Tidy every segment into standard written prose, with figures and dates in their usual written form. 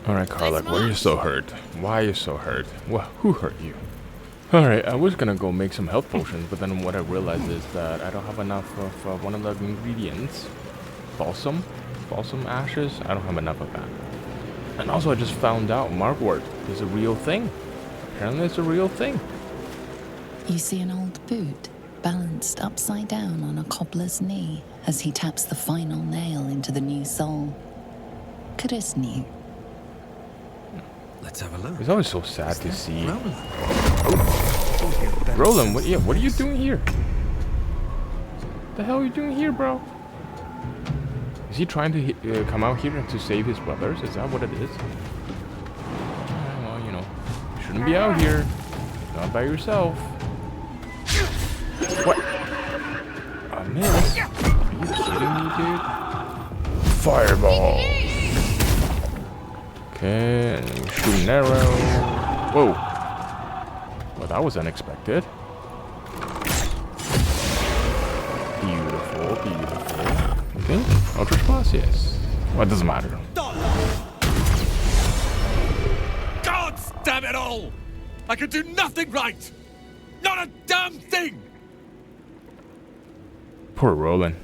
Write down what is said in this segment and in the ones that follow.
Alright, Karlach, why are you so hurt? Why are you so hurt? Well, who hurt you? Alright, I was gonna go make some health potions, but then what I realized is that I don't have enough of one of the ingredients. Balsam? Balsam ashes? I don't have enough of that. And also I just found out Margwort is a real thing. Apparently it's a real thing. You see an old boot balanced upside down on a cobbler's knee as he taps the final nail into the new sole. Chris knew. Let's have a look. It's always so sad to see. Roland. Oh. Roland, what are you doing here? The hell are you doing here, bro? Is he trying to come out here to save his brothers? Is that what it is? Well, you know, you shouldn't be out here. Not by yourself. What? I missed. Are you kidding me, dude? Fireball. Okay, and then we shoot an arrow. Whoa. Well, that was unexpected. Beautiful, beautiful. Okay, Ultra Splash, yes. Well, it doesn't matter. God damn it all! I can do nothing right! Not a damn thing! Poor Roland.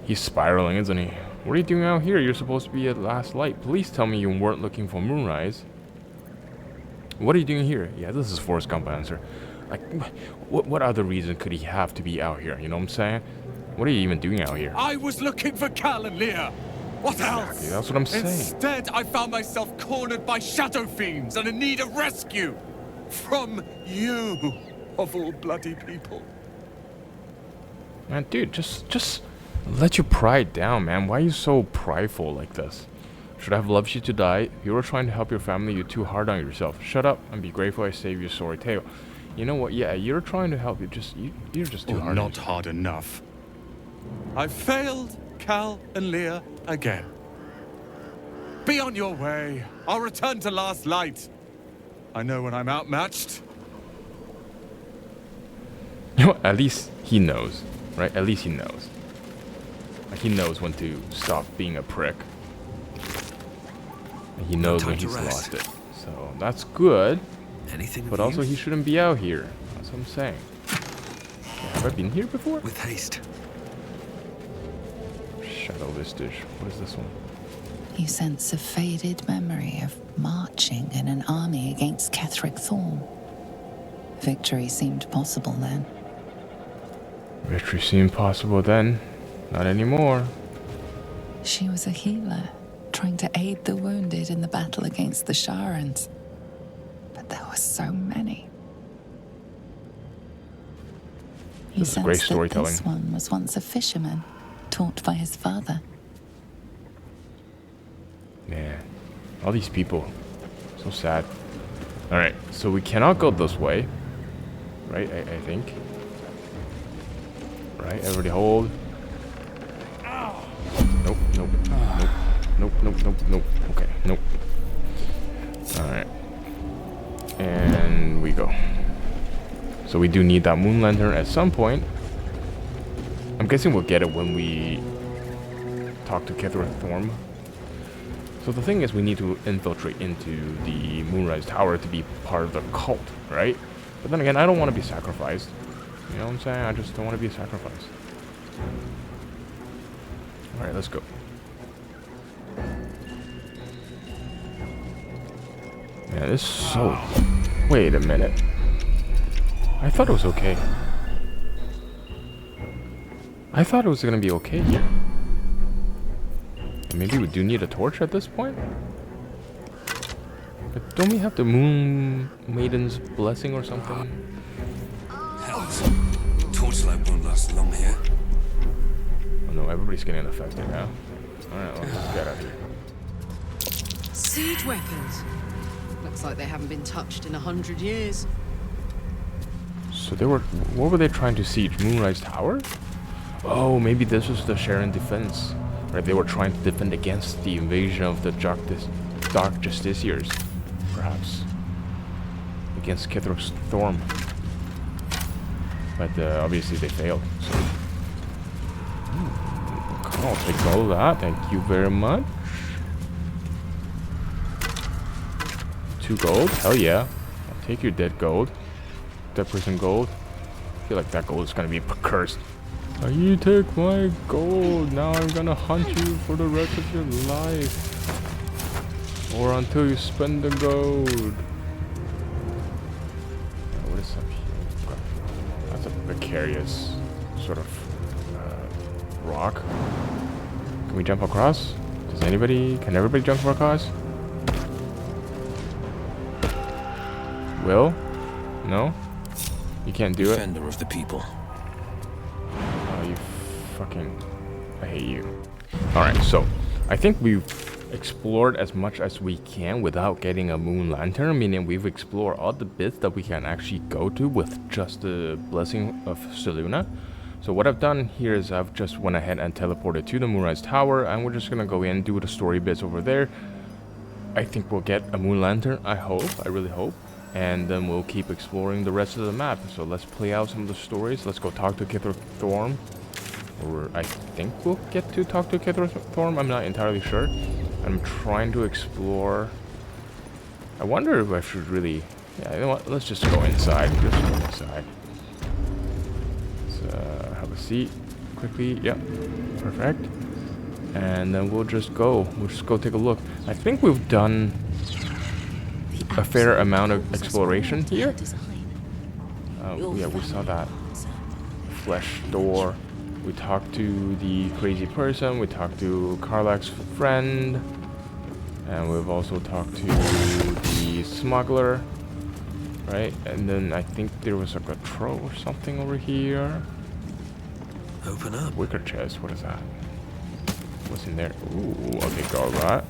He's spiraling, isn't he? What are you doing out here? You're supposed to be at last light. Please tell me you weren't looking for Moonrise. What are you doing here? Yeah, this is Forrest Gump answer. Like, what other reason could he have to be out here? You know what I'm saying? What are you even doing out here? I was looking for Cal and Leah. What else? Exactly, that's what I'm saying. Instead, I found myself cornered by shadow fiends and in need of rescue. From you, of all bloody people. Man, dude, just let your pride down, man. Why are you so prideful like this? Should I have loved you to die? You were trying to help your family. You're too hard on yourself. Shut up and be grateful I saved your sorry tale. You know what? Yeah, you're trying to help. You're just too hard. Not hard enough. I failed Cal and Leah again. Be on your way. I'll return to Last Light. I know when I'm outmatched. You know, at least he knows, right? At least he knows. Like, he knows when to stop being a prick. And he knows when he's lost it. So that's good. Anything but also he shouldn't be out here. That's what I'm saying. Yeah, have I been here before? With haste. Shadow Vistage. What is this one? You sense a faded memory of marching in an army against Ketheric Thorm. Victory seemed possible then. Victory seemed possible then. Not anymore. She was a healer, trying to aid the wounded in the battle against the Sharans. But there were so many. This is great storytelling. This one was once a fisherman, taught by his father. Man, all these people. So sad. Alright, so we cannot go this way. Right, I think. Right, everybody hold. Nope, nope, nope, nope, nope, nope, nope. Okay, nope. Alright. And we go. So we do need that moon lantern at some point. I'm guessing we'll get it when we talk to Ketheric Thorm. So the thing is, we need to infiltrate into the Moonrise Tower to be part of the cult, right? But then again, I don't want to be sacrificed. You know what I'm saying? I just don't want to be sacrificed. Alright, let's go. Yeah, this is so... Wait a minute. I thought it was okay. I thought it was gonna be okay here. Maybe we do need a torch at this point? But don't we have the Moon Maiden's blessing or something? Hells. Torchlight won't last long here. Oh no, everybody's getting affected now. Alright, let's get out of here. Siege weapons. Looks like they haven't been touched in 100 years. So they were... What were they trying to siege? Moonrise Tower? Oh, maybe this was the Sharon defense. Right, they were trying to defend against the invasion of the Dark Justiciars. Perhaps. Against Ketheric Thorm. But obviously they failed. So. I'll take all of that. Thank you very much. 2 gold? Hell yeah. I'll take your dead gold. Dead person gold. I feel like that gold is gonna be cursed. You take my gold. Now I'm gonna hunt you for the rest of your life. Or until you spend the gold. What is up here? That's a precarious sort of rock. Can we jump across? Can everybody jump across? Will? No? You can't do it? Defender of the people. Oh, you fucking... I hate you. Alright, so I think we've explored as much as we can without getting a moon lantern, meaning we've explored all the bits that we can actually go to with just the blessing of Selûne. So what I've done here is I've just went ahead and teleported to the Moonrise Tower, and we're just gonna go in, do the story bits over there. I think we'll get a moon lantern, I really hope. And then we'll keep exploring the rest of the map. So let's play out some of the stories. Let's go talk to Kithra Thorm. Or I think we'll get to talk to Kithra Thorm, I'm not entirely sure. I'm trying to explore. I wonder if I should really... Yeah, you know what? Let's just go inside. Let's have a seat quickly. Yep, perfect. And then we'll just go take a look. I think we've done a fair amount of exploration here. Yeah, we saw that flesh door. We talked to the crazy person. We talked to Karlach's friend. And we've also talked to the smuggler. Right? And then I think there was like a troll or something over here. Open up. Wicker chest. What is that? What's in there? Ooh, okay, got that.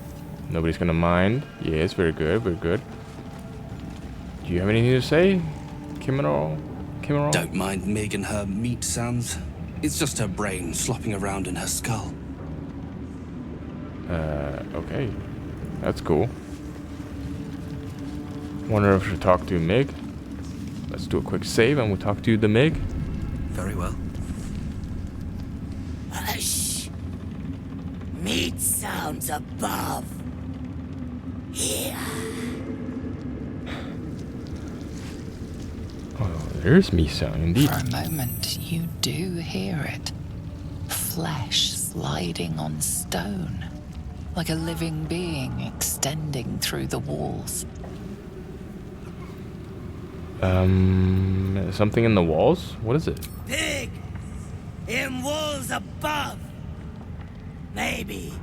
Nobody's gonna mind. Yes, very good, very good. Do you have anything to say, Kimmeral? Don't mind Mig and her meat sounds. It's just her brain slopping around in her skull. Okay. That's cool. Wonder if we should talk to Mig. Let's do a quick save and we'll talk to the Mig. Very well. Hush! Meat sounds above. Here. Oh, there's me sound indeed. For a moment, you do hear it. Flesh sliding on stone, like a living being extending through the walls. Something in the walls? What is it? Pig! In walls above. Maybe.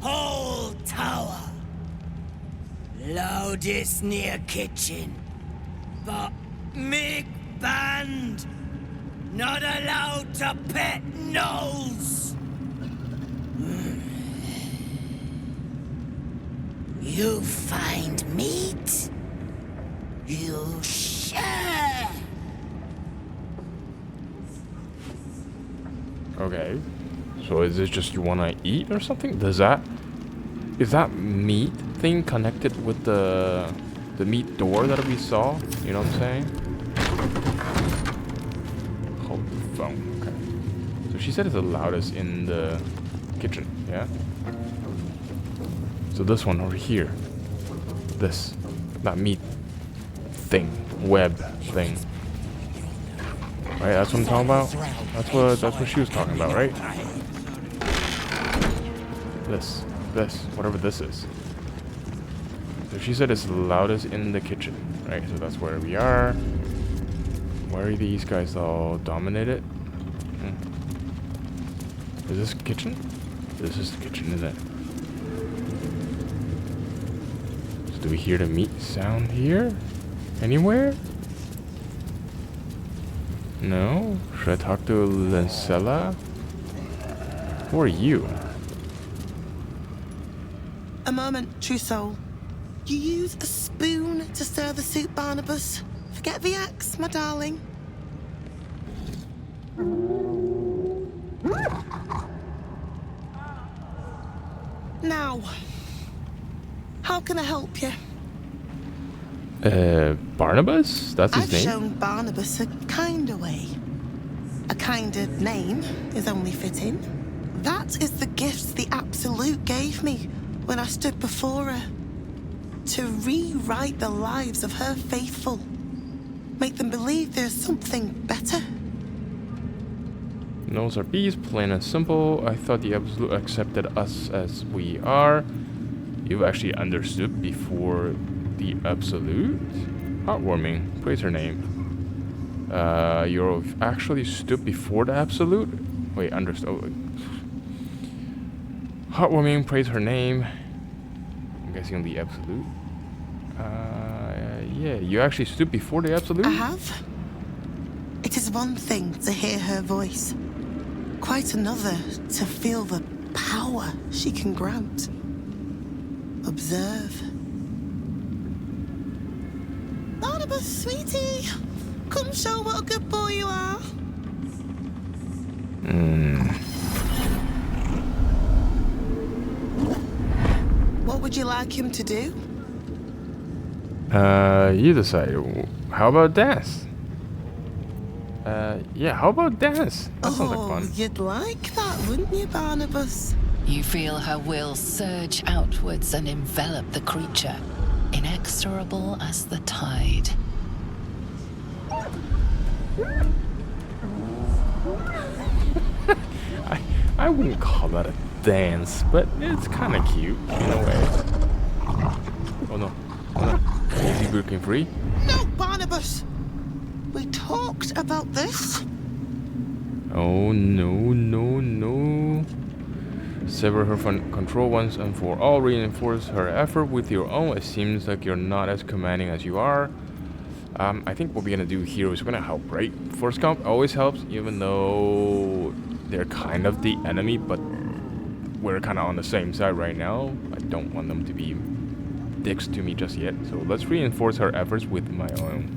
Whole tower. Loudest near kitchen. But Mig banned. Not allowed to pet nose. You find meat. You share. Okay. So is this just you wanna eat or something? Is that meat thing connected with the meat door that we saw? You know what I'm saying? Hold the phone. Okay. So she said it's the loudest in the kitchen, yeah? So this one over here. This. That meat thing. Web thing. Right, that's what I'm talking about? That's what she was talking about, right? This, whatever this is. So she said it's the loudest in the kitchen, right? So that's where we are. Why are these guys all dominated? Is this kitchen? This is the kitchen, isn't it? So do we hear the meat sound here? Anywhere? No? Should I talk to Lancella? Who are you? A moment, true soul. You use a spoon to stir the soup, Barnabas. Forget the axe, my darling. Now, how can I help you? Barnabas? That's his name? I've shown Barnabas a kinder way. A kinder name is only fitting. That is the gift the Absolute gave me when I stood before her. to rewrite the lives of her faithful. Make them believe there's something better. Knows our bees, plain and simple. I thought the Absolute accepted us as we are. You've actually understood before the Absolute? Heartwarming. Praise her name. You've actually stood before the Absolute? Wait, understood. Oh. Heartwarming. Praise her name. I'm guessing the Absolute. Yeah, you actually stood before the Absolute? I have. It is one thing to hear her voice. Quite another to feel the power she can grant. Observe. Barnabas, sweetie, come show what a good boy you are. What would you like him to do? You decide. How about dance? Yeah, how about dance? That sounds like fun. You'd like that, wouldn't you, Barnabas? You feel her will surge outwards and envelop the creature, inexorable as the tide. I wouldn't call that a dance, but it's kind of cute in a way. Oh no. Is he breaking free? No, Barnabas! We talked about this. Oh no. Sever her from control once and for all. Reinforce her effort with your own. It seems like you're not as commanding as you are. I think what we're gonna do here is we're gonna help, right? Forrest Gump always helps, even though they're kind of the enemy, but we're kind of on the same side right now. I don't want them to be dicks to me just yet, so let's reinforce her efforts with my own.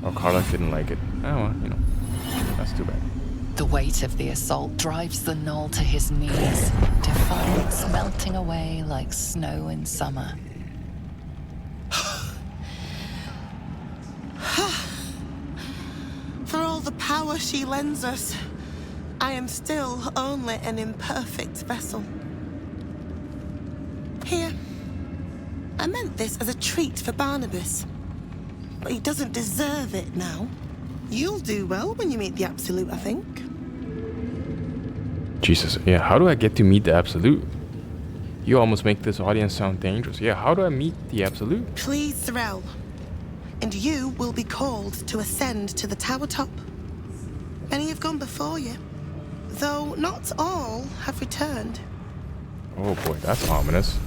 Oh, Carla didn't like it. Oh, well, you know, that's too bad. The weight of the assault drives the gnoll to his knees, defiance melting away like snow in summer. For all the power she lends us, I am still only an imperfect vessel. Here, I meant this as a treat for Barnabas, but he doesn't deserve it now. You'll do well when you meet the Absolute, I think. Jesus, yeah, how do I get to meet the Absolute? You almost make this audience sound dangerous. Yeah, how do I meet the Absolute? Please, Sorrel. And you will be called to ascend to the tower top. Many have gone before you, though not all have returned. Oh boy, that's ominous.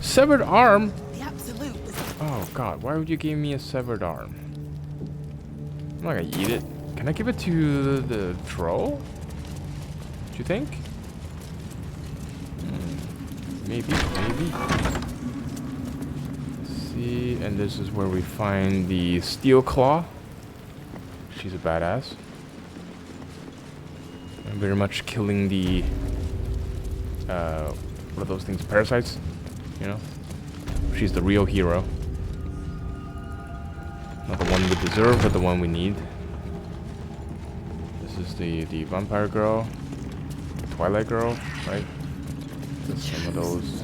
Severed arm? The Absolute was... Oh god, why would you give me a severed arm? I'm not gonna eat it. Can I give it to the troll? Do you think? Maybe. Let's see, and this is where we find the Steel Claw. She's a badass. And very much killing the what are those things? Parasites? You know? She's the real hero. Not the one we deserve, but the one we need. This is the vampire girl. Twilight girl, right? Just some of those.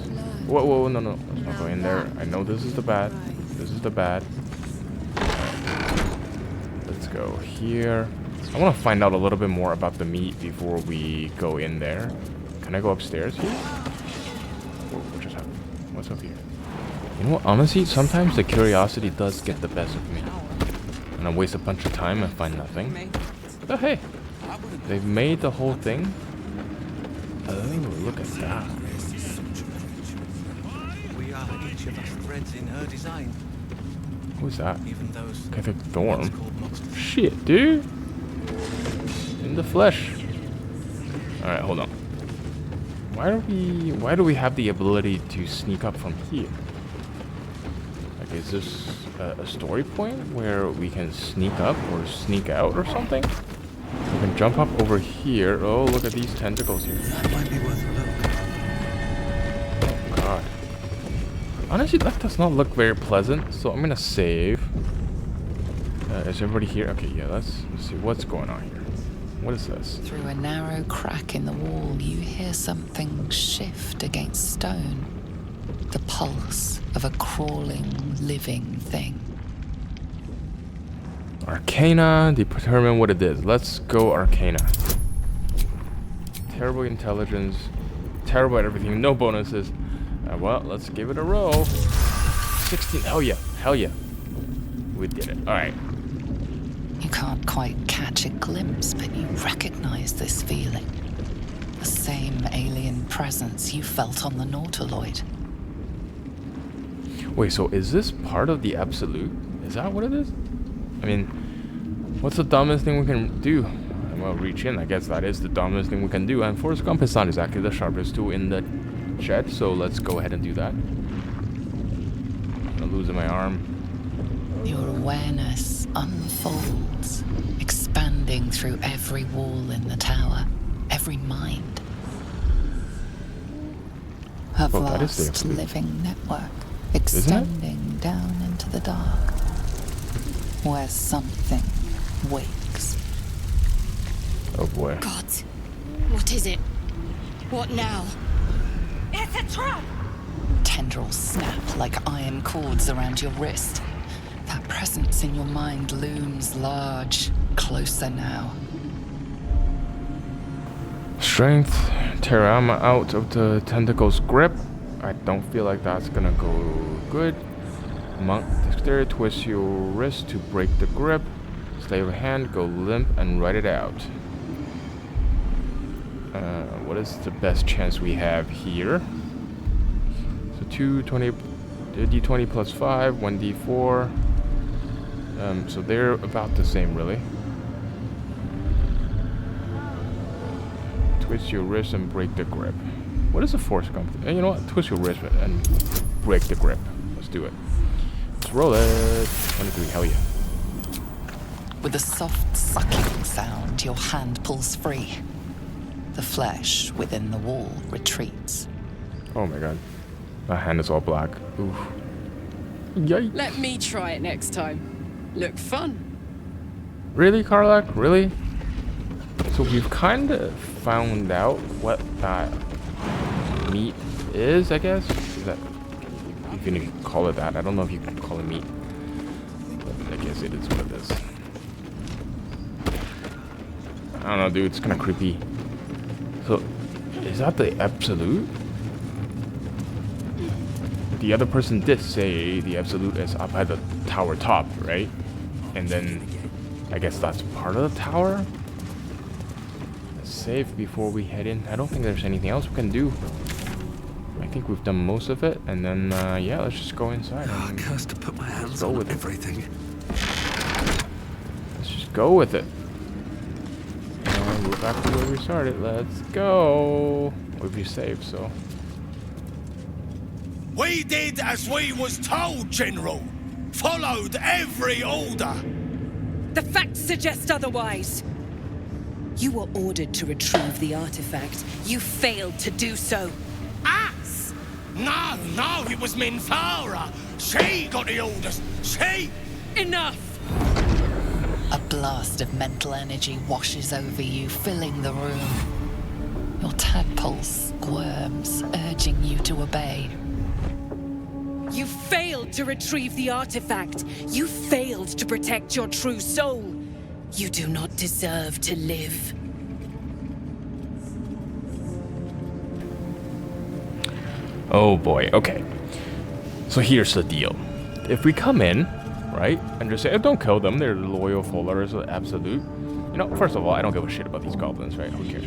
Whoa, no. Let's not go in there. I know this is the bad. Right. Let's go here. I want to find out a little bit more about the meat before we go in there. Can I go upstairs here? What just happened? What's up here? You know what? Honestly, sometimes the curiosity does get the best of me. And I waste a bunch of time and find nothing. But hey, they've made the whole thing. Oh, look at that. We are each of us threads in her design. Who's that? Even those Catholic Thorn. Shit, dude. In the flesh. Alright, hold on. Why do we have the ability to sneak up from here? Like, is this a story point where we can sneak up or sneak out or something? We can jump up over here. Oh, look at these tentacles here. That might be worth a look. Oh god. Honestly, that does not look very pleasant, so I'm gonna save. Is everybody here? Okay, yeah, let's see what's going on here. What is this? Through a narrow crack in the wall, you hear something shift against stone. The pulse of a crawling, living thing. Arcana, determine what it is. Let's go Arcana. Terrible intelligence, terrible at everything, no bonuses. Well, let's give it a roll. 16, hell yeah, hell yeah. We did it, alright. You can't quite catch a glimpse, but you recognize this feeling. The same alien presence you felt on the Nautiloid. Wait, so is this part of the Absolute? Is that what it is? I mean, what's the dumbest thing we can do? Well, reach in, I guess that is the dumbest thing we can do. And Forrest Gump is not exactly the sharpest tool in the shed, so let's go ahead and do that. I'm losing my arm. Your awareness unfolds, expanding through every wall in the tower, every mind. A Well, that is the vast Absolute. living network, extending down into the dark, where something wakes. Oh boy. God, what is it? What now? It's a trap! Tendrils snap like iron cords around your wrist. That presence in your mind looms large, closer now. Strength, Terama out of the tentacle's grip. I don't feel like that's gonna go good. Monk, dexterity, twist your wrist to break the grip. Slay your hand, go limp and ride it out. What is the best chance we have here? So 2d20, d20 plus 5, 1d4. So they're about the same, really. Twist your wrist and break the grip. What is a Forrest Gump? You know what? Twist your wrist and break the grip. Let's do it. Let's roll it. 23, hell yeah. With a soft sucking sound, your hand pulls free. The flesh within the wall retreats. Oh my god. My hand is all black. Oof. Yikes. Let me try it next time. Look fun. Really, Karlak? Really? So we've kind of found out what that meat is, I guess? Is that, even if you can call it that. I don't know if you can call it meat. But I guess it is what it is. I don't know, dude. It's kind of creepy. So, is that the Absolute? The other person did say the Absolute is up at the tower top, right? And then, I guess that's part of the tower? Let's save before we head in. I don't think there's anything else we can do. I think we've done most of it. And then, yeah, let's just go inside. I cursed to put my hands go on with it. everything. Let's just go with it. And we're back to where we started. Let's go. We'll be safe, so. We did as we was told, General. Followed every order. The facts suggest otherwise. You were ordered to retrieve the artifact. You failed to do so. Us? No, it was Minthara. She got the orders. She... Enough! A blast of mental energy washes over you, filling the room. Your tadpole squirms, urging you to obey. You failed to retrieve the artifact. You failed to protect your true soul. You do not deserve to live. Oh boy, okay. So here's the deal. If we come in, right, and just say, oh, don't kill them, they're loyal followers of Absolute. You know, first of all, I don't give a shit about these goblins, right? Who cares?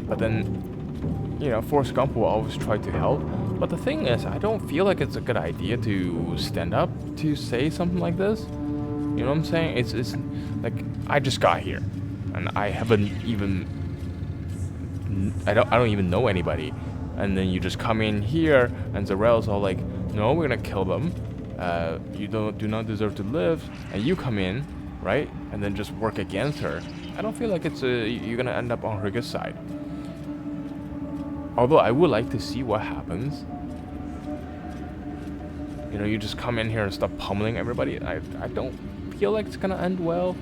But then, you know, Forrest Gump will always try to help. But the thing is, I don't feel like it's a good idea to stand up to say something like this. You know what I'm saying? It's like, I just got here, and I haven't even, I don't even know anybody. And then you just come in here, and Zarel's all like, no, we're gonna kill them. You do not deserve to live. And you come in, right? And then just work against her. I don't feel like you're gonna end up on her good side. Although I would like to see what happens. You know, you just come in here and start pummeling everybody. I don't feel like it's gonna end well.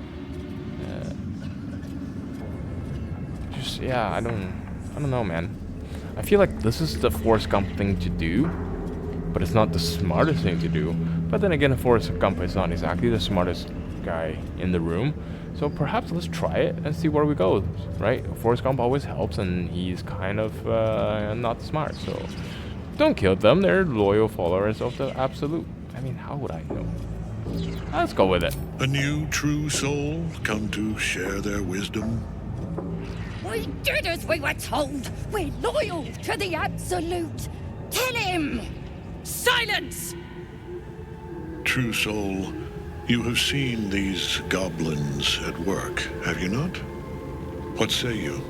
Yeah, I don't know, man. I feel like this is the Forrest Gump thing to do, but it's not the smartest thing to do. But then again, Forrest Gump is not exactly the smartest guy in the room, so perhaps let's try it and see where we go, right? Forrest Gump always helps, and he's kind of not smart, so don't kill them. They're loyal followers of the Absolute. I mean, how would I know? Let's go with it. A new true soul come to share their wisdom. We did as we were told. We're loyal to the Absolute. Kill him! Silence! True soul, you have seen these goblins at work, have you not? What say you?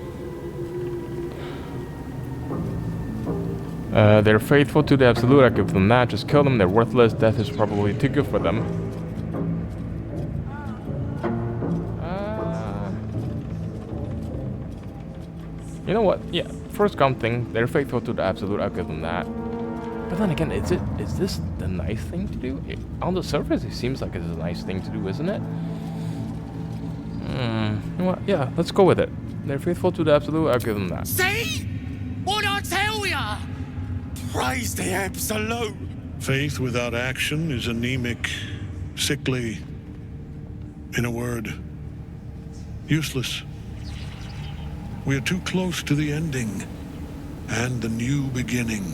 They're faithful to the Absolute. I give them that. Just kill them. They're worthless. Death is probably too good for them. You know what? Yeah, Forrest Gump thing. They're faithful to the Absolute. I'll give them that. But then again, is this the nice thing to do? On the surface, it seems like it's a nice thing to do, isn't it? You know what? Yeah, let's go with it. They're faithful to the Absolute. I'll give them that. See? What'd I tell ya? Praise the Absolute. Faith without action is anemic, sickly, in a word, useless. We are too close to the ending and the new beginning.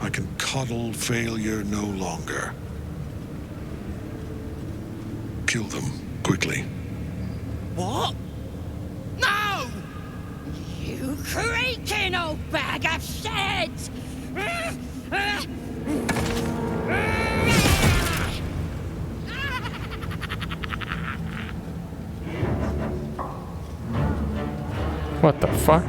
I can coddle failure no longer. Kill them, quickly. What? No! You creaking old bag of shit! What the fuck?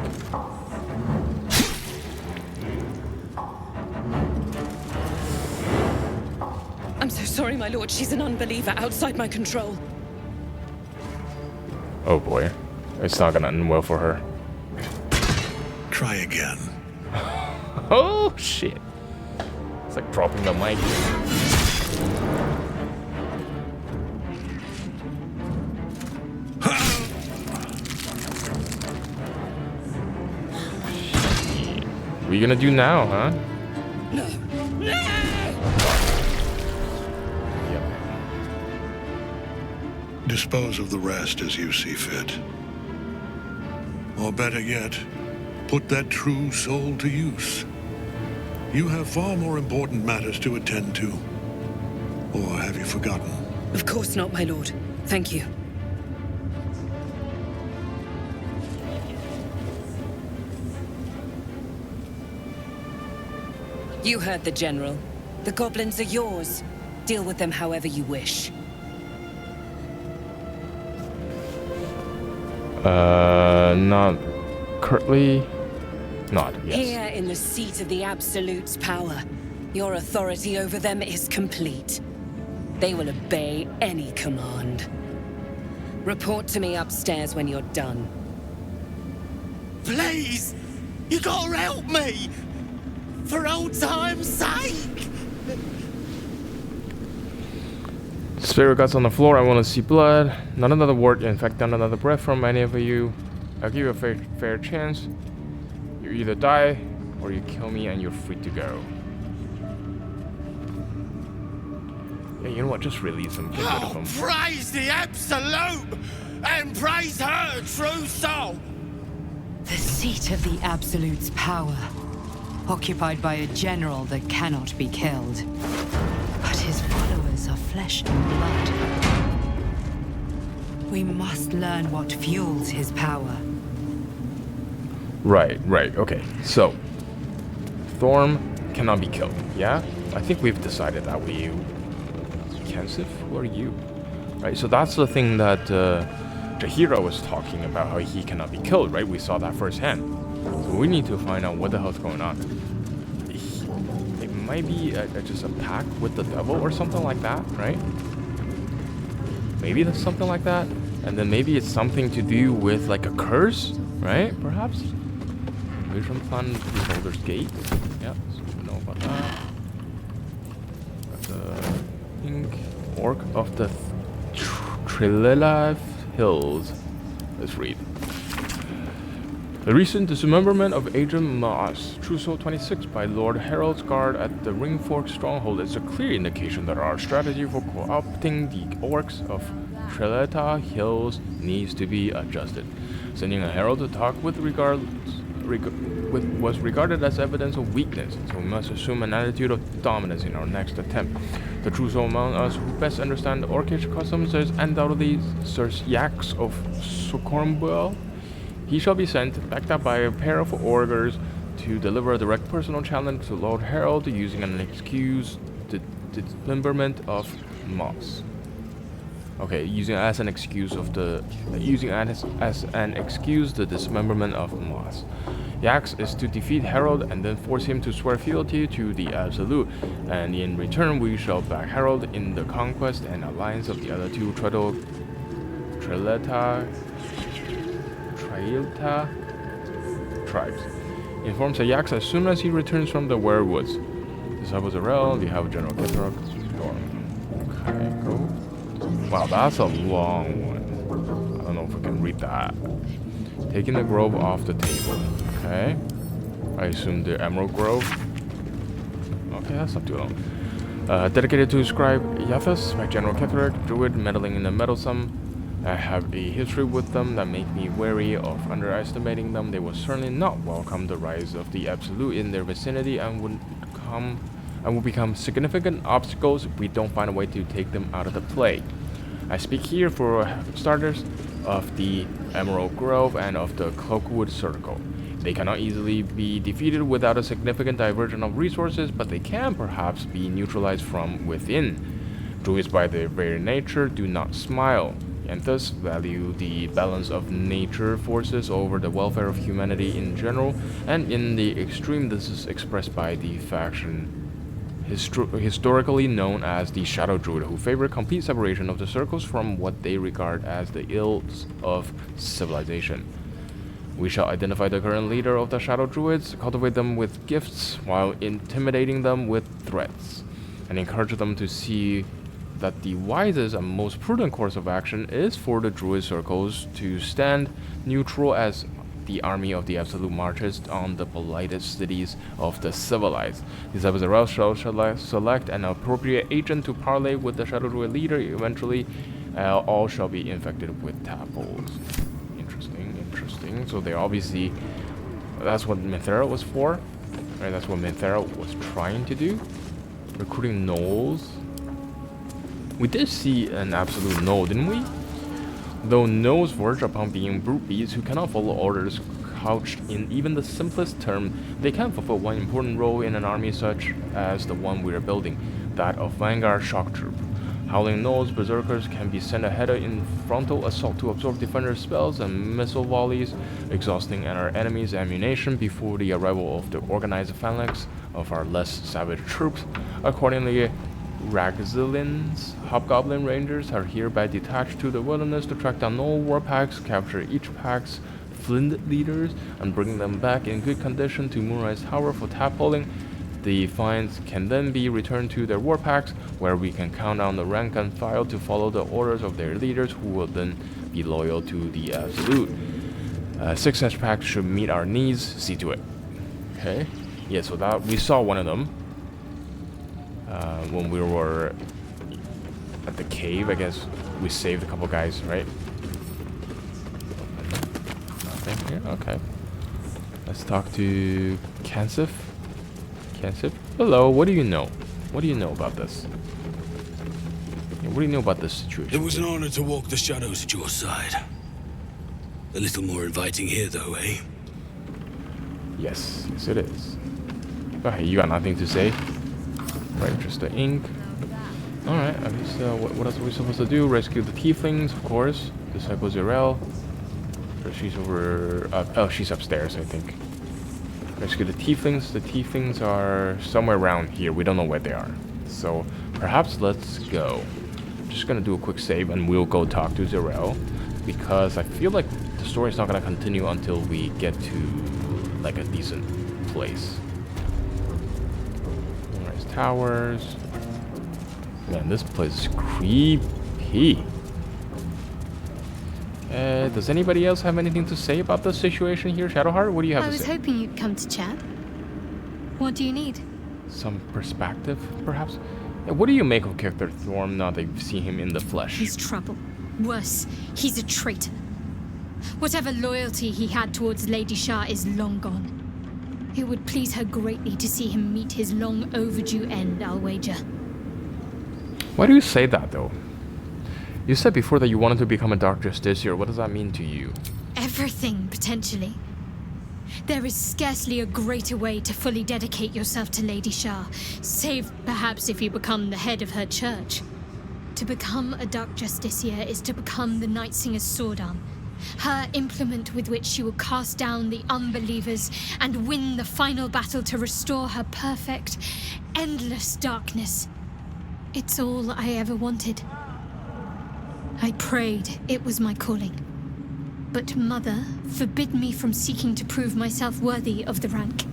I'm so sorry, my lord. She's an unbeliever outside my control. Oh boy. It's not gonna end well for her. Try again. Oh shit. It's like dropping the mic. What are you gonna do now, huh? Yep. Dispose of the rest as you see fit. Or better yet, put that true soul to use. You have far more important matters to attend to. Or have you forgotten? Of course not, my lord. Thank you. You heard the General. The goblins are yours. Deal with them however you wish. Not currently. Not, yes. Here in the seat of the Absolute's power, your authority over them is complete. They will obey any command. Report to me upstairs when you're done. Please! You gotta help me! For old time's sake! Spirit guts on the floor. I want to see blood. Not another word. In fact, not another breath from any of you. I'll give you a fair chance. You either die or you kill me and you're free to go. Yeah, you know what? Just release him. Get rid of him. Praise the Absolute! And praise her true soul! The seat of the Absolute's power, occupied by a general that cannot be killed. But his followers are flesh and blood. We must learn what fuels his power. Right, okay. So, Thorm cannot be killed, yeah? I think we've decided that. Kensif, who are you? Right, so that's the thing that Jaheira was talking about, how he cannot be killed, right? We saw that firsthand. So we need to find out what the hell's going on. It might be just a pact with the devil or something like that, right? Maybe that's something like that. And then maybe it's something to do with like a curse, right? Perhaps? Vision Fund, Baldur's Gate. Yeah, so we know about that. Got the pink Orc of the Trillive Hills. Let's read. The recent dismemberment of Agent Moss, Trousseau 26 by Lord Harold's guard at the Ringfork stronghold is a clear indication that our strategy for co-opting the orcs of Treleta Hills needs to be adjusted. Sending a herald to talk was regarded as evidence of weakness, so we must assume an attitude of dominance in our next attempt. The Trousseau among us who best understand orcish customs is undoubtedly Sir Yax of Socornbuel. He shall be sent, backed up by a pair of augurs, to deliver a direct personal challenge to Lord Harold using an excuse the dismemberment of Moss. Okay, using as an excuse the dismemberment of Moss. Yax is to defeat Harold and then force him to swear fealty to the Absolute, and in return we shall back Harold in the conquest and alliance of the other two Treleta tribes. Inform Yax as soon as he returns from the werewoods. Disciples Arel, you have General Kithrak Storm. Okay, go. Wow, that's a long one. I don't know if we can read that. Taking the grove off the table. Okay. I assume the Emerald Grove. Okay, that's not too long. Dedicated to Scribe Yathas by General Kithrak, Druid meddling in the meddlesome. I have a history with them that make me wary of underestimating them. They will certainly not welcome the rise of the Absolute in their vicinity and will become significant obstacles if we don't find a way to take them out of the play. I speak here for starters of the Emerald Grove and of the Cloakwood Circle. They cannot easily be defeated without a significant diversion of resources, but they can perhaps be neutralized from within. Druids by their very nature do not smile, and thus value the balance of nature forces over the welfare of humanity in general, and in the extreme this is expressed by the faction historically known as the Shadow Druid, who favor complete separation of the circles from what they regard as the ills of civilization. We shall identify the current leader of the Shadow Druids, cultivate them with gifts while intimidating them with threats, and encourage them to see that the wisest and most prudent course of action is for the Druid circles to stand neutral as the army of the Absolute marches on the politest cities of the civilized. These episodes shall select an appropriate agent to parley with the Shadow Druid leader. Eventually, all shall be infected with tadpoles. Interesting. So they obviously, that's what Minthara was for, right? That's what Minthara was trying to do. Recruiting gnolls. We did see an Absolute gnoll, didn't we? Though gnolls verge upon being brute beasts who cannot follow orders couched in even the simplest term, they can fulfill one important role in an army such as the one we are building, that of Vanguard Shock Troop. Howling gnolls, berserkers can be sent ahead in frontal assault to absorb defender spells and missile volleys, exhausting our enemy's ammunition before the arrival of the organized phalanx of our less savage troops. Accordingly, Ragzillin's Hobgoblin Rangers are hereby detached to the wilderness to track down all war packs, capture each pack's flint leaders, and bring them back in good condition to Moonrise Tower for tadpoling. The finds can then be returned to their war packs, where we can count on the rank and file to follow the orders of their leaders, who will then be loyal to the Absolute. 6 such packs should meet our needs. See to it. Okay. Yeah, so that we saw one of them. When we were at the cave, I guess we saved a couple guys, right? Nothing here? Okay. Let's talk to Kansif. Kansif? Hello, what do you know? What do you know about this? Yeah, what do you know about this situation? It was an honor to walk the shadows at your side. A little more inviting here, though, eh? Yes, it is. Okay, you got nothing to say? Right, just the ink. Alright, I guess what else are we supposed to do? Rescue the tieflings, of course. Disciple Zirel. She's over... oh, she's upstairs, I think. Rescue the tieflings. The tieflings are somewhere around here. We don't know where they are. So, perhaps let's go. I'm just gonna do a quick save and we'll go talk to Zirel. Because I feel like the story's not gonna continue until we get to, like, a decent place. Towers. Man, this place is creepy. Does anybody else have anything to say about the situation here? Shadowheart, what do you have I to was say? hoping you'd come to chat. What do you need? Some perspective, perhaps? Yeah, what do you make of Character Thorm now that you've seen him in the flesh? He's trouble. Worse, he's a traitor. Whatever loyalty he had towards Lady Shah is long gone. It would please her greatly to see him meet his long overdue end, I'll wager. Why do you say that, though? You said before that you wanted to become a Dark Justiciar. What does that mean to you? Everything, potentially. There is scarcely a greater way to fully dedicate yourself to Lady Shah, save perhaps if you become the head of her church. To become a Dark Justiciar is to become the Night Singer's sword arm, her implement with which she will cast down the unbelievers and win the final battle to restore her perfect, endless darkness. It's all I ever wanted. I prayed it was my calling. But Mother forbid me from seeking to prove myself worthy of the rank.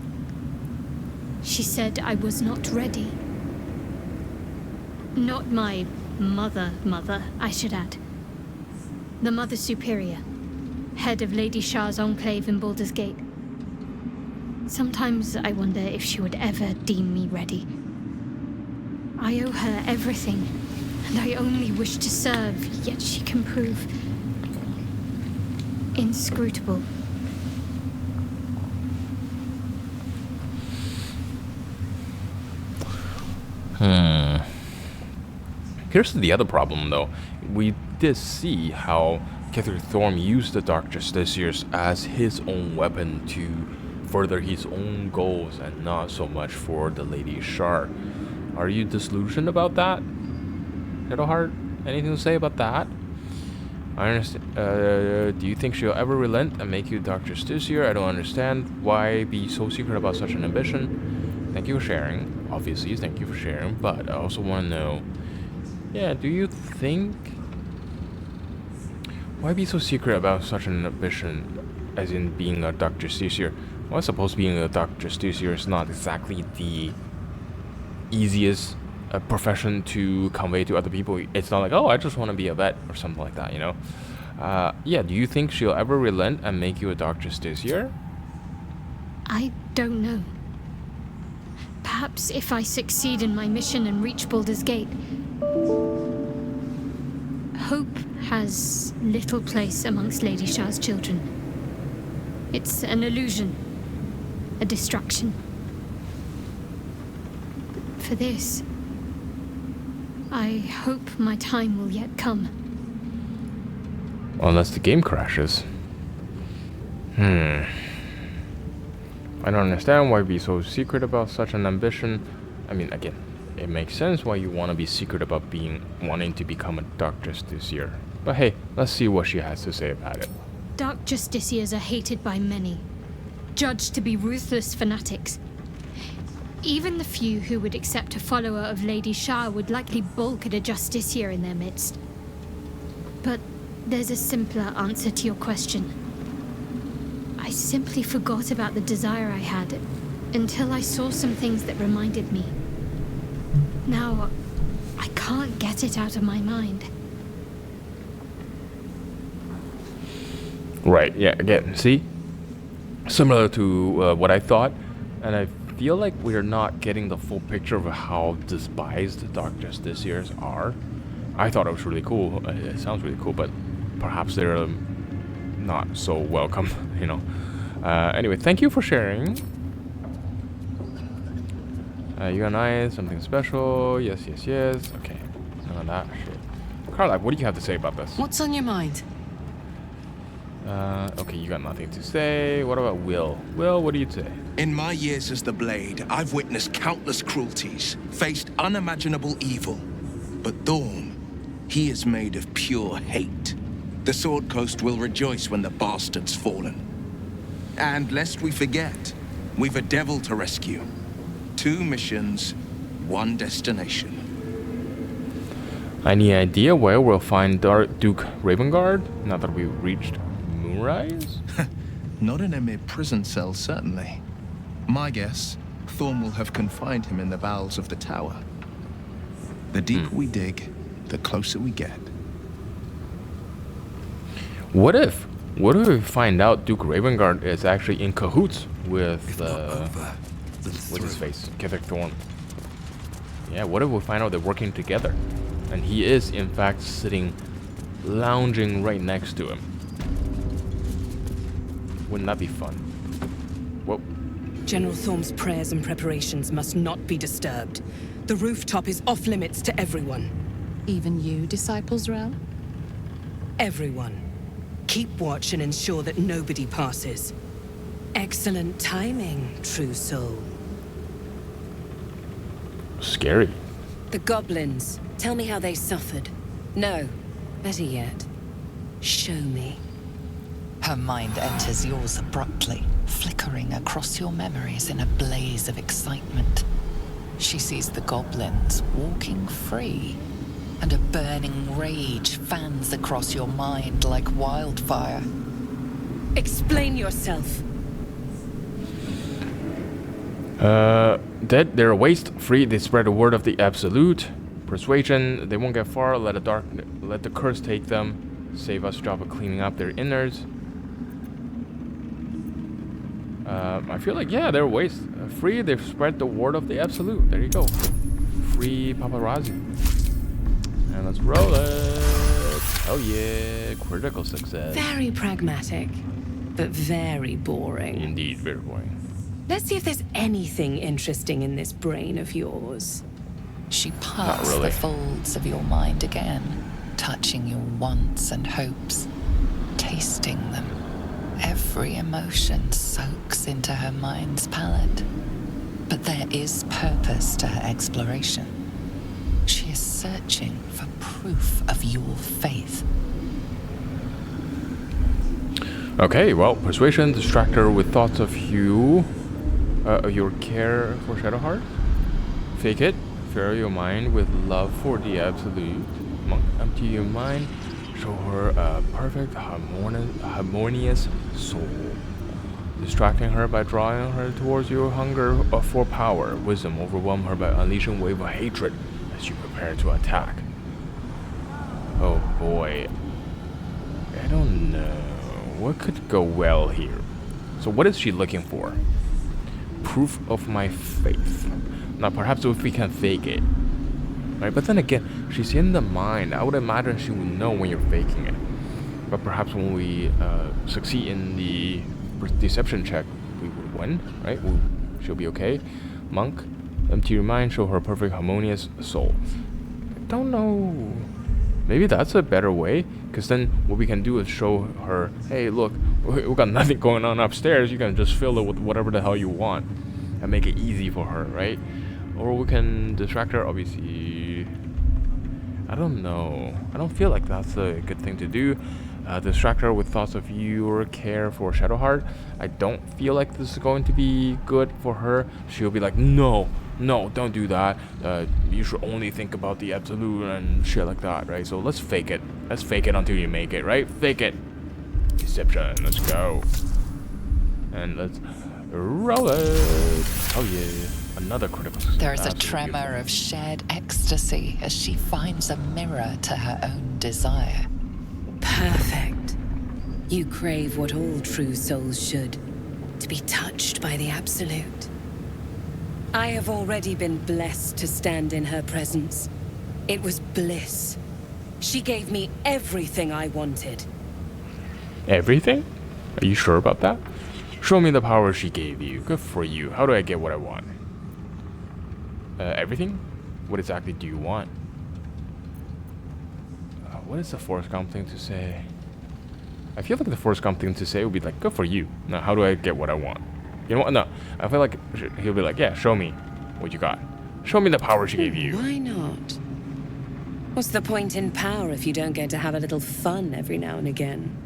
She said I was not ready. Not my mother, I should add. The Mother Superior, head of Lady Shah's enclave in Baldur's Gate. Sometimes I wonder if she would ever deem me ready. I owe her everything, and I only wish to serve, yet she can prove inscrutable. Here's the other problem, though. We did see how Kethir Thorm used the Dark Justiciars as his own weapon to further his own goals and not so much for the Lady Shar. Are you disillusioned about that? Shadowheart, anything to say about that? I understand. Do you think she'll ever relent and make you Dark Justiciar? I don't understand. Why be so secret about such an ambition? Thank you for sharing. Obviously, thank you for sharing. But I also want to know, yeah, do you think... Why be so secret about such an ambition, as in being a Dark Justiciar? Well, I suppose being a Dark Justiciar is not exactly the easiest profession to convey to other people. It's not like, oh, I just want to be a vet or something like that, you know? Yeah, do you think she'll ever relent and make you a Dark Justiciar? I don't know. Perhaps if I succeed in my mission and reach Baldur's Gate. Hope has little place amongst Lady Shah's children. It's an illusion, a distraction. For this, I hope my time will yet come. Unless the game crashes. I don't understand why be so secret about such an ambition. I mean, again, it makes sense why you want to be secret about wanting to become a Dark Justiciar. But hey, let's see what she has to say about it. Dark Justiciars are hated by many, judged to be ruthless fanatics. Even the few who would accept a follower of Lady Shah would likely balk at a Justiciar in their midst. But there's a simpler answer to your question. I simply forgot about the desire I had until I saw some things that reminded me. Now, I can't get it out of my mind. Right, yeah, again, see? Similar to what I thought, and I feel like we're not getting the full picture of how despised Dark Justiciars are. I thought it was really cool. It sounds really cool, but perhaps they're not so welcome, you know. Anyway, thank you for sharing. You and I, something special. Yes, yes, yes. Okay, none of that shit. Carla, what do you have to say about this? What's on your mind? Okay, you got nothing to say. What about Will? Will, what do you say? In my years as the Blade, I've witnessed countless cruelties, faced unimaginable evil. But Thorm, he is made of pure hate. The Sword Coast will rejoice when the bastard's fallen. And lest we forget, we've a devil to rescue. 2 missions, 1 destination. Any idea where we'll find Duke Ravengard now that we've reached Moonrise? Not in a mere prison cell, certainly. My guess, Thorm will have confined him in the bowels of the tower. The deeper we dig, the closer we get. What if we find out Duke Ravengard is actually in cahoots with what's his face, Ketheric Thorm? Yeah, what if we find out they're working together, and he is in fact sitting, lounging right next to him? Wouldn't that be fun? Whoa. General Thorm's prayers and preparations must not be disturbed. The rooftop is off limits to everyone. Even you, Disciples Rel? Everyone. Keep watch and ensure that nobody passes. Excellent timing, true soul. Scary. The goblins. Tell me how they suffered. No, better yet, show me. Her mind enters yours abruptly, flickering across your memories in a blaze of excitement. She sees the goblins walking free, and a burning rage fans across your mind like wildfire. Explain yourself. Dead, they're waste. Free, they spread the word of the absolute. Persuasion, they won't get far. Let the curse take them. Save us job of cleaning up their innards. I feel like, yeah, they're waste. Free, they've spread the word of the absolute. There you go. Free paparazzi. And let's roll it. Oh yeah, critical success. Very pragmatic, but very boring. Indeed, very boring. Let's see if there's anything interesting in this brain of yours. She parts the folds of your mind again, touching your wants and hopes, tasting them. Every emotion soaks into her mind's palette. But there is purpose to her exploration. She is searching for proof of your faith. Okay, well, persuasion, distract her with thoughts of you, your care for Shadowheart. Fake it, fill your mind with love for the absolute. Monk, empty your mind, show her a perfect, harmonious soul. Distracting her by drawing her towards your hunger for power. Wisdom, overwhelm her by unleashing a wave of hatred as you prepare to attack. Oh boy. I don't know. What could go well here? So what is she looking for? Proof of my faith. Now perhaps if we can fake it. Right? But then again, she's in the mind. I would imagine she would know when you're faking it. But perhaps when we succeed in the deception check, we would win, right? She'll be okay. Monk, empty your mind, show her a perfect harmonious soul. I don't know. Maybe that's a better way, because then what we can do is show her, hey, look, we got nothing going on upstairs. You can just fill it with whatever the hell you want and make it easy for her, right? Or we can distract her, obviously. I don't know. I don't feel like that's a good thing to do. Distract her with thoughts of your care for Shadowheart. I don't feel like this is going to be good for her. She'll be like, no, don't do that. You should only think about the absolute and shit like that, right? So let's fake it. Let's fake it until you make it, right? Fake it. Deception, let's go. And let's roll it. Oh yeah, another critical success. There is a tremor of shared ecstasy as she finds a mirror to her own desire. Perfect. You crave what all true souls should, to be touched by the absolute. I have already been blessed to stand in her presence. It was bliss. She gave me everything I wanted. Everything? Are you sure about that? Show me the power she gave you. Good for you. How do I get what I want? Everything? What exactly do you want? What is the Forrest Gump thing to say? I feel like the Forrest Gump thing to say would be like, good for you. Now, how do I get what I want? You know what? No. I feel like he'll be like, yeah, show me what you got. Show me the power she gave you. Why not? What's the point in power if you don't get to have a little fun every now and again?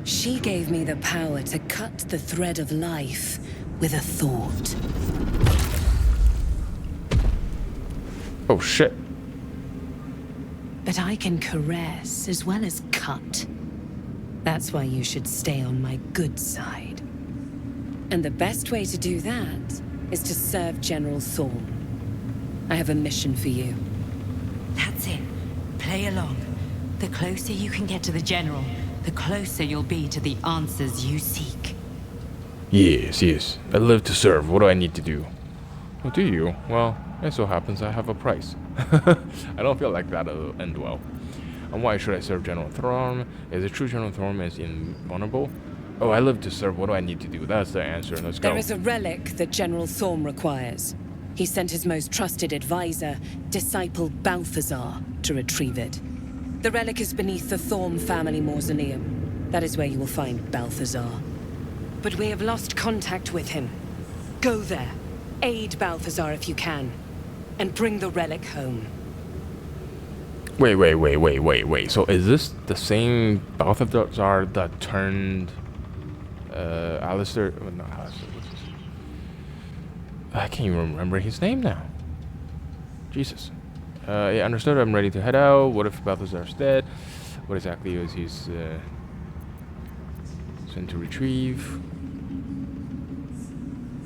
She gave me the power to cut the thread of life with a thought. Oh, shit. But I can caress as well as cut. That's why you should stay on my good side. And the best way to do that is to serve General Thorm. I have a mission for you. That's it. Play along. The closer you can get to the General, the closer you'll be to the answers you seek. Yes, yes. I live to serve. What do I need to do? Oh, do you? Well, it so happens I have a price. I don't feel like that'll end well. And why should I serve General Thorm? Is it true General Thorm is invulnerable? Oh, I live to serve. What do I need to do? That's the answer. Let's go. There is a relic that General Thorm requires. He sent his most trusted advisor, disciple Balthazar, to retrieve it. The relic is beneath the Thorm family mausoleum. That is where you will find Balthazar. But we have lost contact with him. Go there, aid Balthazar if you can, and bring the relic home. Wait. So is this the same Balthazar that turned Alistair? Well, not Alistair. What's this? I can't even remember his name now. Jesus. Yeah, understood. I'm ready to head out. What if Balthazar's dead? What exactly is he sent to retrieve?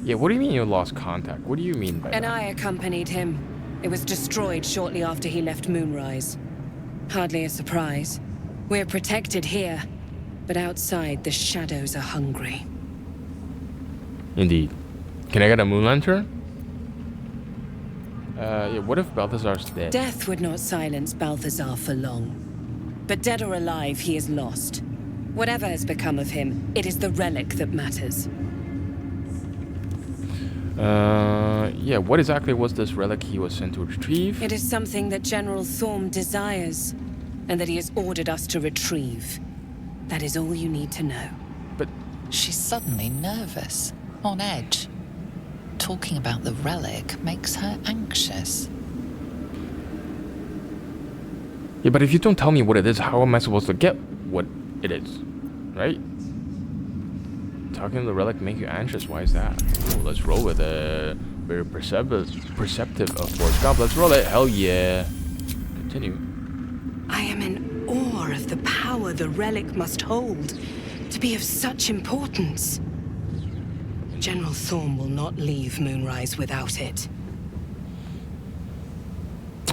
Yeah, what do you mean you lost contact? What do you mean by that? And I accompanied him. It was destroyed shortly after he left Moonrise. Hardly a surprise. We're protected here, but outside the shadows are hungry. Indeed. Can I get a moon lantern? Yeah, what if Balthazar's dead? Death would not silence Balthazar for long. But dead or alive, he is lost. Whatever has become of him, it is the relic that matters. Yeah, what exactly was this relic he was sent to retrieve? It is something that General Thorm desires, and that he has ordered us to retrieve. That is all you need to know. But she's suddenly nervous, on edge. Talking about the relic makes her anxious. Yeah, but if you don't tell me what it is, how am I supposed to get what it is? Right? Talking to the relic make you anxious. Why is that? Ooh, let's roll with a very perceptive of Forrest Gump. Let's roll it. Hell yeah. Continue. I am in awe of the power the relic must hold to be of such importance. General Thorm will not leave Moonrise without it.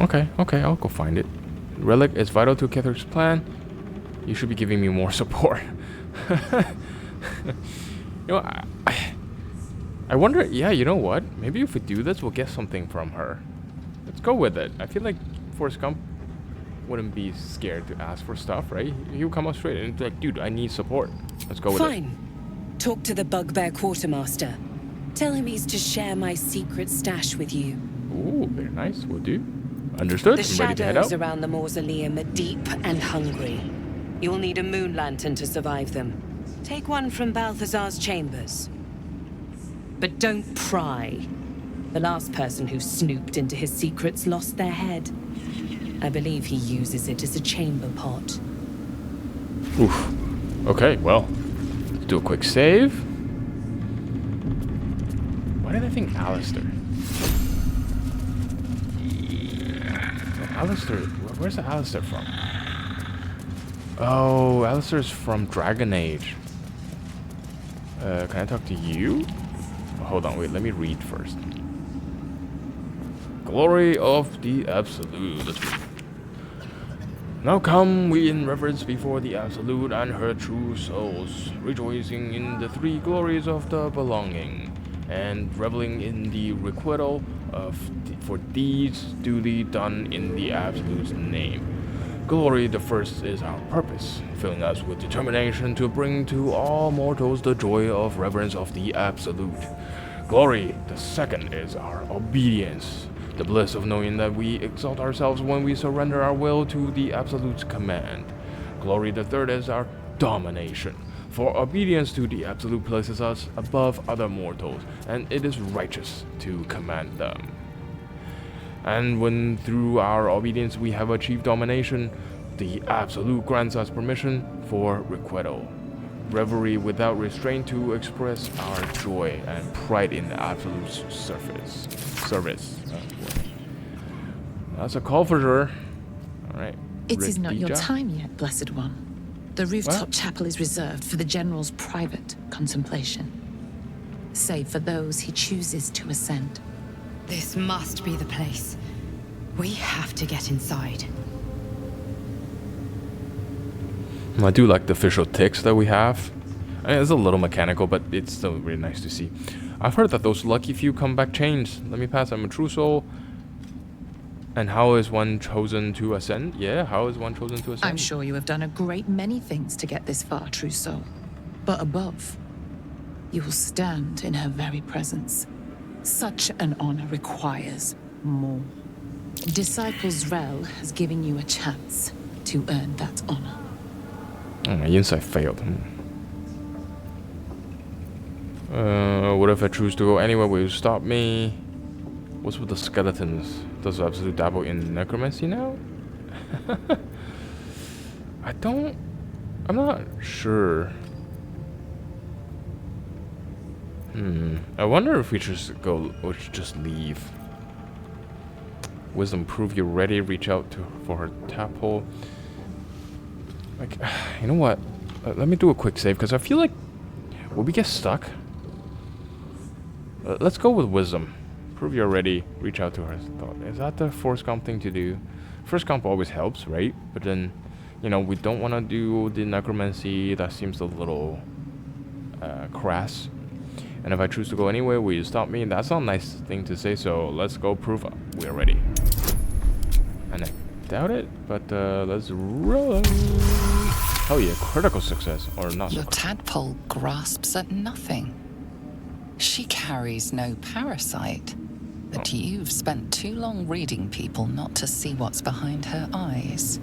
Okay, I'll go find it. Relic is vital to Ketherick's plan. You should be giving me more support. You know, I wonder, yeah, you know what? Maybe if we do this, we'll get something from her. Let's go with it. I feel like Forrest Gump wouldn't be scared to ask for stuff, right? He would come up straight and be like, dude, I need support. Let's go with it. Fine. Talk to the Bugbear Quartermaster. Tell him he's to share my secret stash with you. Ooh, very nice. Will do. Understood. The I'm ready to head out. shadows around the mausoleum are deep and hungry. You'll need a moon lantern to survive them. Take one from Balthazar's chambers. But don't pry. The last person who snooped into his secrets lost their head. I believe he uses it as a chamber pot. Oof. Okay, well, let's do a quick save. Why did I think Alistair? Alistair, where's Alistair from? Oh, Alistair's from Dragon Age. Can I talk to you? Oh, hold on, wait, let me read first. Glory of the Absolute. Let's read. Now come we in reverence before the Absolute and her true souls, rejoicing in the three glories of the belonging, and reveling in the requital for deeds duly done in the Absolute's name. Glory the first is our purpose, filling us with determination to bring to all mortals the joy of reverence of the Absolute. Glory the second is our obedience, the bliss of knowing that we exalt ourselves when we surrender our will to the Absolute's command. Glory the third is our domination, for obedience to the Absolute places us above other mortals, and it is righteous to command them. And when through our obedience we have achieved domination, the Absolute grants us permission for requital, revelry without restraint to express our joy and pride in the Absolute's service. That's a call for sure. All right. It is not your time yet, Blessed One. The rooftop chapel is reserved for the General's private contemplation, save for those he chooses to ascend. This must be the place. We have to get inside. I do like the official ticks that we have. I mean, it's a little mechanical, but it's still really nice to see. I've heard that those lucky few come back changed. Let me pass. I'm a true soul. And how is one chosen to ascend? Yeah, how is one chosen to ascend? I'm sure you have done a great many things to get this far, true soul. But above, you will stand in her very presence. Such an honor requires more. Disciples Rel has given you a chance to earn that honor. Oh, my insight failed. What if I choose to go anywhere? Will you stop me? What's with the skeletons? Does Absolute dabble in necromancy now? I'm not sure. I wonder if we just go or just leave. Wisdom, prove you're ready. Reach out for her tap hole. Like, you know what? Let me do a quick save because I feel like will we get stuck? Let's go with wisdom. Prove you're ready. Reach out to her. Is that the Forrest Gump thing to do? Forrest Gump always helps, right? But then, you know, we don't want to do the necromancy. That seems a little crass. And if I choose to go anywhere, will you stop me? That's not a nice thing to say. So let's go prove we're ready. And I doubt it, but let's roll. Oh yeah, critical success or not? Your tadpole grasps at nothing. She carries no parasite, but you've spent too long reading people not to see what's behind her eyes.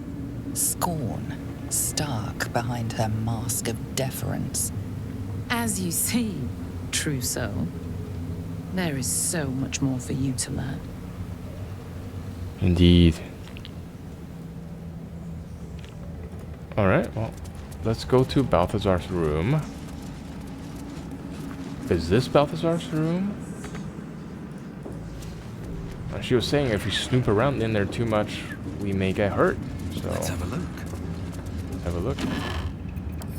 Scorn, stark behind her mask of deference. As you see, true soul, there is so much more for you to learn. Indeed. Alright, well, let's go to Balthazar's room. Is this Balthazar's room? She was saying if we snoop around in there too much, we may get hurt. So let's have a look. Let's have a look.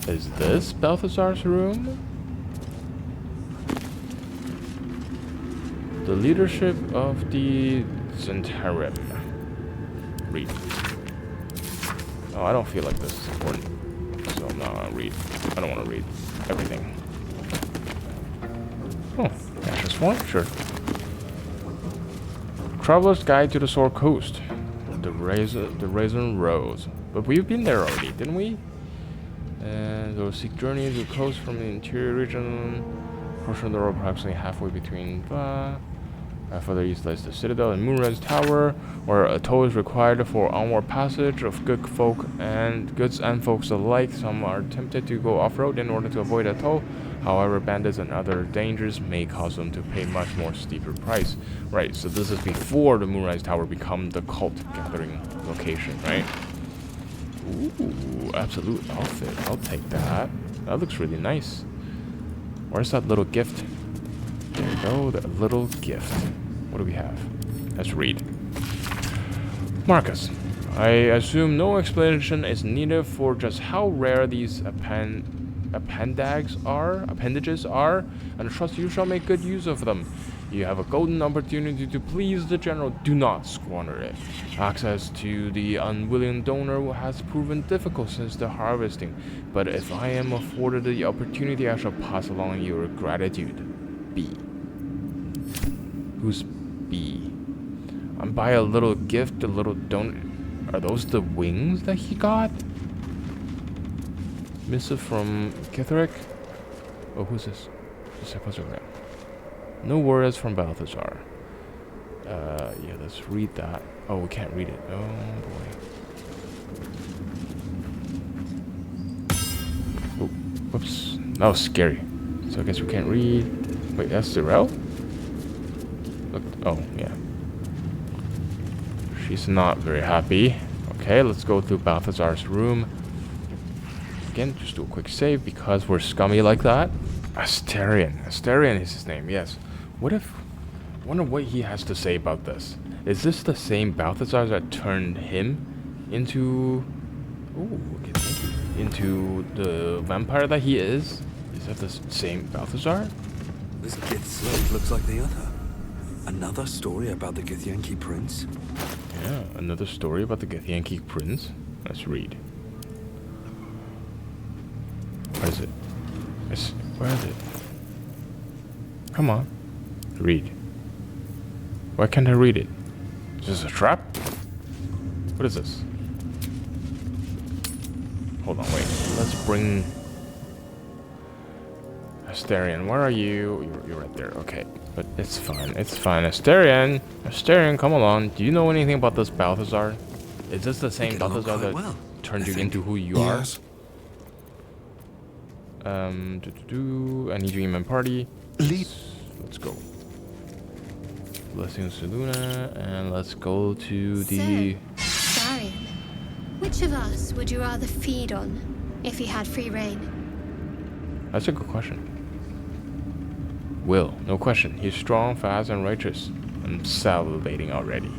Is this Balthazar's room? The leadership of the Zentarim. Read. Oh, I don't feel like this is important. So I'm not gonna read. I don't want to read everything. Oh, Ashes Form? Sure. Traveler's Guide to the Sword Coast. The Raisin Rose. But we've been there already, didn't we? And they'll seek journey to the coast from the interior region. Portion of the road approximately halfway between further east lies the Citadel and Moonrise Tower, where a toll is required for onward passage of goods and folks alike. Some are tempted to go off-road in order to avoid a toll. However, bandits and other dangers may cause them to pay much more steeper price. Right, so this is before the Moonrise Tower become the cult gathering location, right? Ooh, absolute outfit. I'll take that. That looks really nice. Where's that little gift? There we go, that little gift. What do we have? Let's read. Marcus, I assume no explanation is needed for just how rare these appendages are, and trust you shall make good use of them. You have a golden opportunity to please the general. Do not squander it. Access to the unwilling donor has proven difficult since the harvesting, but if I am afforded the opportunity, I shall pass along your gratitude. B. Who's B? And buy a little gift, a little donut. Are those the wings that he got? Missive from Kitheric? Oh, who's this? No words from Balthazar. Yeah, let's read that. Oh, we can't read it. Oh, boy. Oh, whoops. That was scary. So I guess we can't read. Wait, that's Zerel? Look. Oh, yeah. She's not very happy. Okay, let's go through Balthazar's room. Again, just do a quick save because we're scummy like that. Asterion. Asterion is his name, yes. I wonder what he has to say about this. Is this the same Balthazar that turned him into... Ooh, into the vampire that he is? Is that the same Balthazar? This Gith slave looks like the other. Another story about the Githyanki prince? Yeah, another story about the Githyanki prince. Let's read. What is it? Where is it? Come on. Read. Why can't I read it? Is this a trap? What is this? Hold on, wait. Let's bring Asterion. Where are you? You're right there. Okay, but it's fine. It's fine. Asterion, come along. Do you know anything about this Balthazar? Is this the same Balthazar that turned you into who you are? I need you in my party. Let's go. Blessings to Luna, and let's go to the... Asterion, which of us would you rather feed on if you had free reign? That's a good question. Will, no question. He's strong, fast, and righteous. I'm salivating already.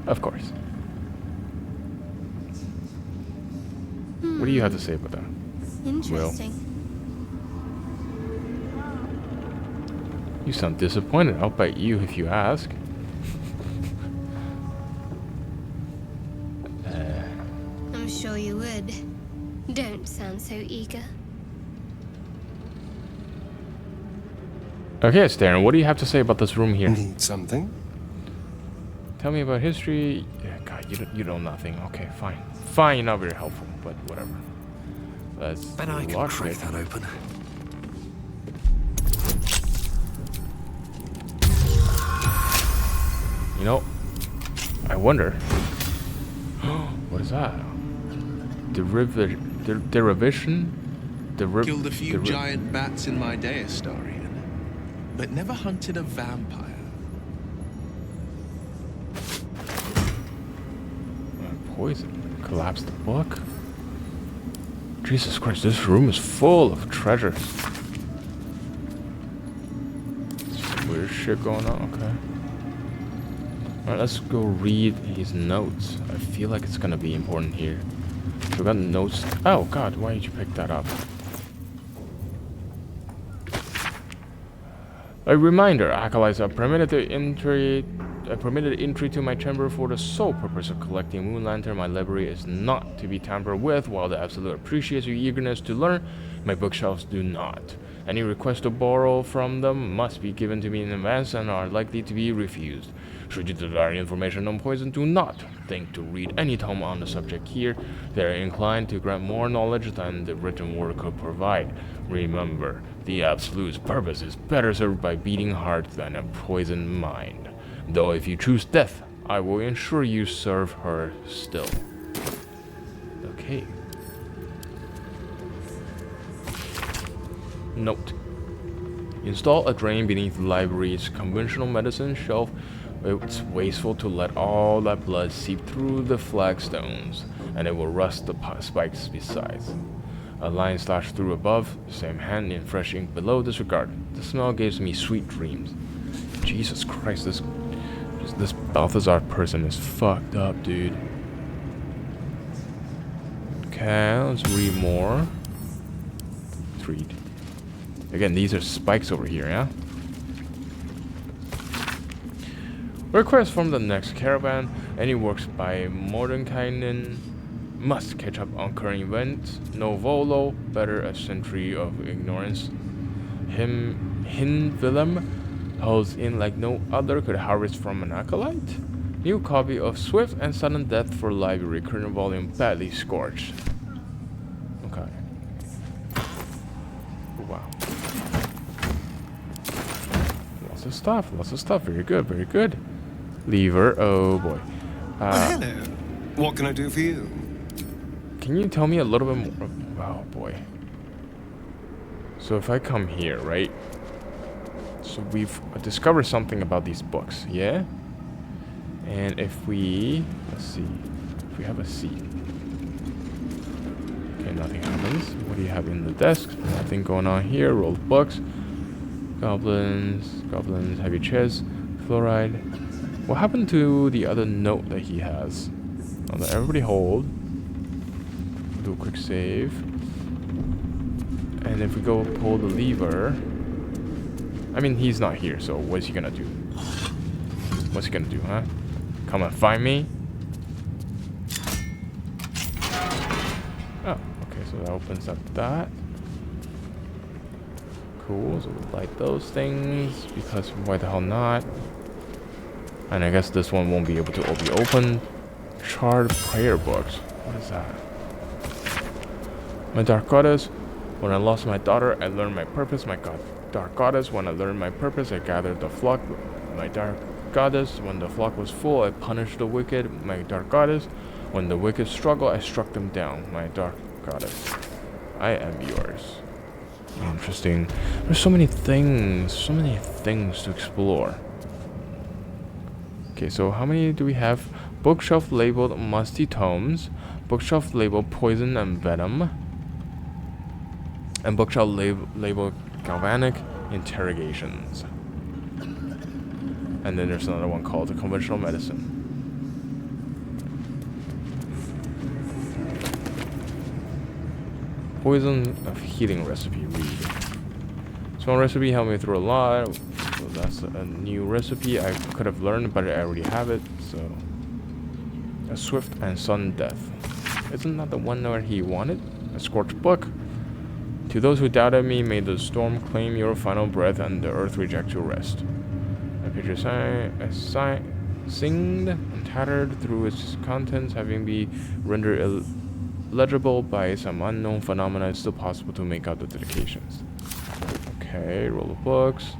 Of course. What do you have to say about that? Interesting. Will? You sound disappointed. I'll bite you if you ask. I'm sure you would. Don't sound so eager. Okay, Darren, what do you have to say about this room here? Need something? Tell me about history. Yeah, God, you know nothing. Okay, fine. Fine, you're not very helpful, but whatever. Let's Bet I can crack that open. You know, I wonder. What is that? Derivation? Killed a few giant bats in my day, Asterion, but never hunted a vampire. Poison. Collapsed the book. Jesus Christ, this room is full of treasures. Some weird shit going on, okay. Alright, let's go read his notes. I feel like it's gonna be important here. We got notes. Oh God, why did you pick that up? A reminder, acolytes are permitted entry to my chamber for the sole purpose of collecting Moon Lantern. My library is not to be tampered with. While the Absolute appreciates your eagerness to learn, my bookshelves do not. Any requests to borrow from them must be given to me in advance and are likely to be refused. Should you desire information on poison, do not think to read any tome on the subject here. They are inclined to grant more knowledge than the written word could provide. Remember, the Absolute's purpose is better served by beating heart than a poisoned mind. Though if you choose death, I will ensure you serve her still. Okay. Note. Install a drain beneath the library's conventional medicine shelf. It's wasteful to let all that blood seep through the flagstones, and it will rust the spikes besides. A line slashed through above, same hand in fresh ink below, disregard. The smell gives me sweet dreams. Jesus Christ, this Balthazar person is fucked up, dude. Okay, let's read more. Let's read. Again, these are spikes over here, yeah? Request from the next caravan. Any works by Mordenkainen must catch up on current events. No volo, better a century of ignorance. Willem holds in like no other, could harvest from an acolyte. New copy of Swift and Sudden Death for Library, current volume badly scorched. Okay. Wow. Lots of stuff, very good, very good. Lever, oh boy. Hello. What can I do for you? Can you tell me a little bit more? Oh boy. So if I come here, right? So we've discovered something about these books, yeah? And if we, let's see, if we have a seat. Okay, nothing happens. What do you have in the desk? Nothing going on here. Rolled books. Goblins, heavy chest, fluoride. What happened to the other note that he has? Everybody hold. Do a quick save. And if we go pull the lever, I mean, he's not here, so what's he gonna do? What's he gonna do, huh? Come and find me? Oh, okay, So that opens up that. Cool, so we light those things, because why the hell not? And I guess this one won't be able to be opened. Charred prayer books. What is that? My dark goddess, when I lost my daughter, I learned my purpose. My dark goddess, when I learned my purpose, I gathered the flock. My dark goddess, when the flock was full, I punished the wicked. My dark goddess, when the wicked struggled, I struck them down. My dark goddess, I am yours. Interesting. There's so many things to explore. Okay, so how many do we have? Bookshelf labeled musty tomes, bookshelf labeled poison and venom, and bookshelf labeled galvanic interrogations. And then there's another one called the conventional medicine. Poison of healing recipe, read. Small recipe helped me through a lot. So that's a new recipe I could have learned, but I already have it. So a swift and sudden death. Isn't that the one where he wanted? A scorched book. To those who doubted me, may the storm claim your final breath and the earth reject your rest. A picture singed and tattered through its contents, having been rendered illegible by some unknown phenomena. It's still possible to make out the dedications. Okay, roll of books.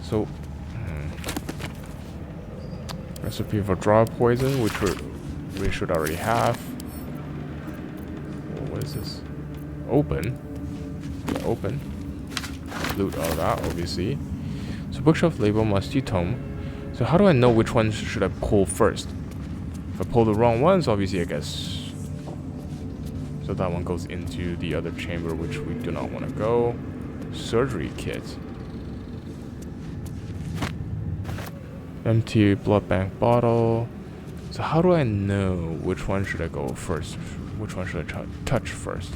So, recipe for draw poison, which we should already have. What is this? Open. Yeah, open. Loot all that, obviously. So bookshelf label musty tome. So how do I know which ones should I pull first? If I pull the wrong ones, obviously I guess. So that one goes into the other chamber, which we do not want to go. Surgery kit. Empty blood bank bottle. So how do I know which one should I go first? Which one should I touch first?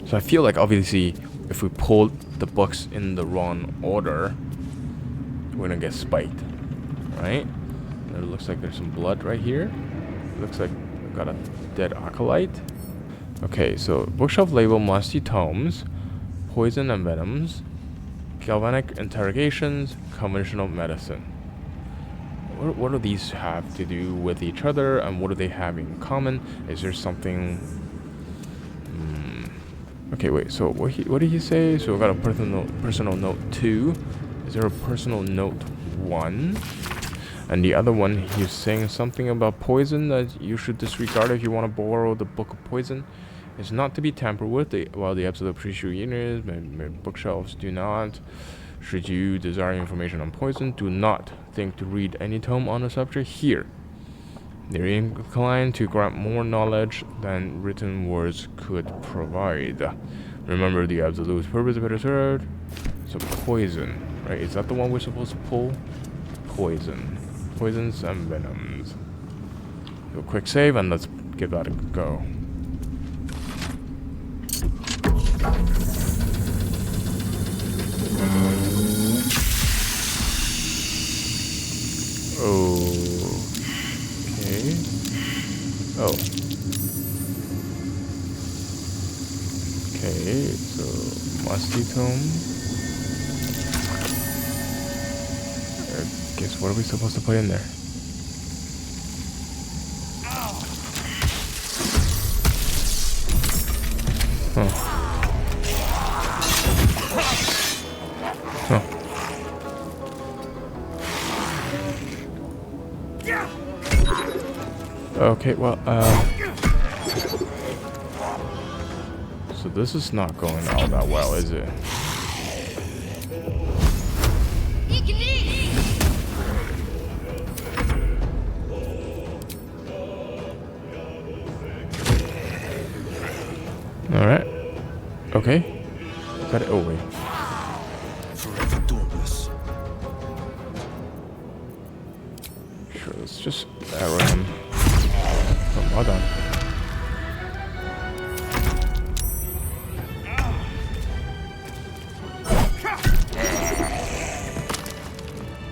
So I feel like obviously if we pull the books in the wrong order, we're gonna get spiked, right? And it looks like there's some blood right here. It looks like I've got a dead acolyte. Okay, so bookshelf label musty tomes, poison and venoms, galvanic interrogations, conventional medicine. What do these have to do with each other, and what do they have in common? Is there something? Okay, wait. So what did he say? So we got a personal note 2. Is there a personal note 1? And the other one, he's saying something about poison that you should disregard if you want to borrow the book of poison. It's not to be tampered with. While the absolute pre-shoot units, bookshelves do not. Should you desire information on poison, do not think to read any tome on the subject here. They're inclined to grant more knowledge than written words could provide. Remember the absolute purpose better served. So poison, right? Is that the one we're supposed to pull? Poison. Poisons and venoms. So quick save and let's give that a go. Okay. Oh. Okay, so musty tome. I guess what are we supposed to put in there? Oh. Oh. Okay, well, so this is not going all that well, is it? Alright. Okay. Got it. Oh, wait. Forever dauntless. Sure, let's just arrow him. Oh, well done.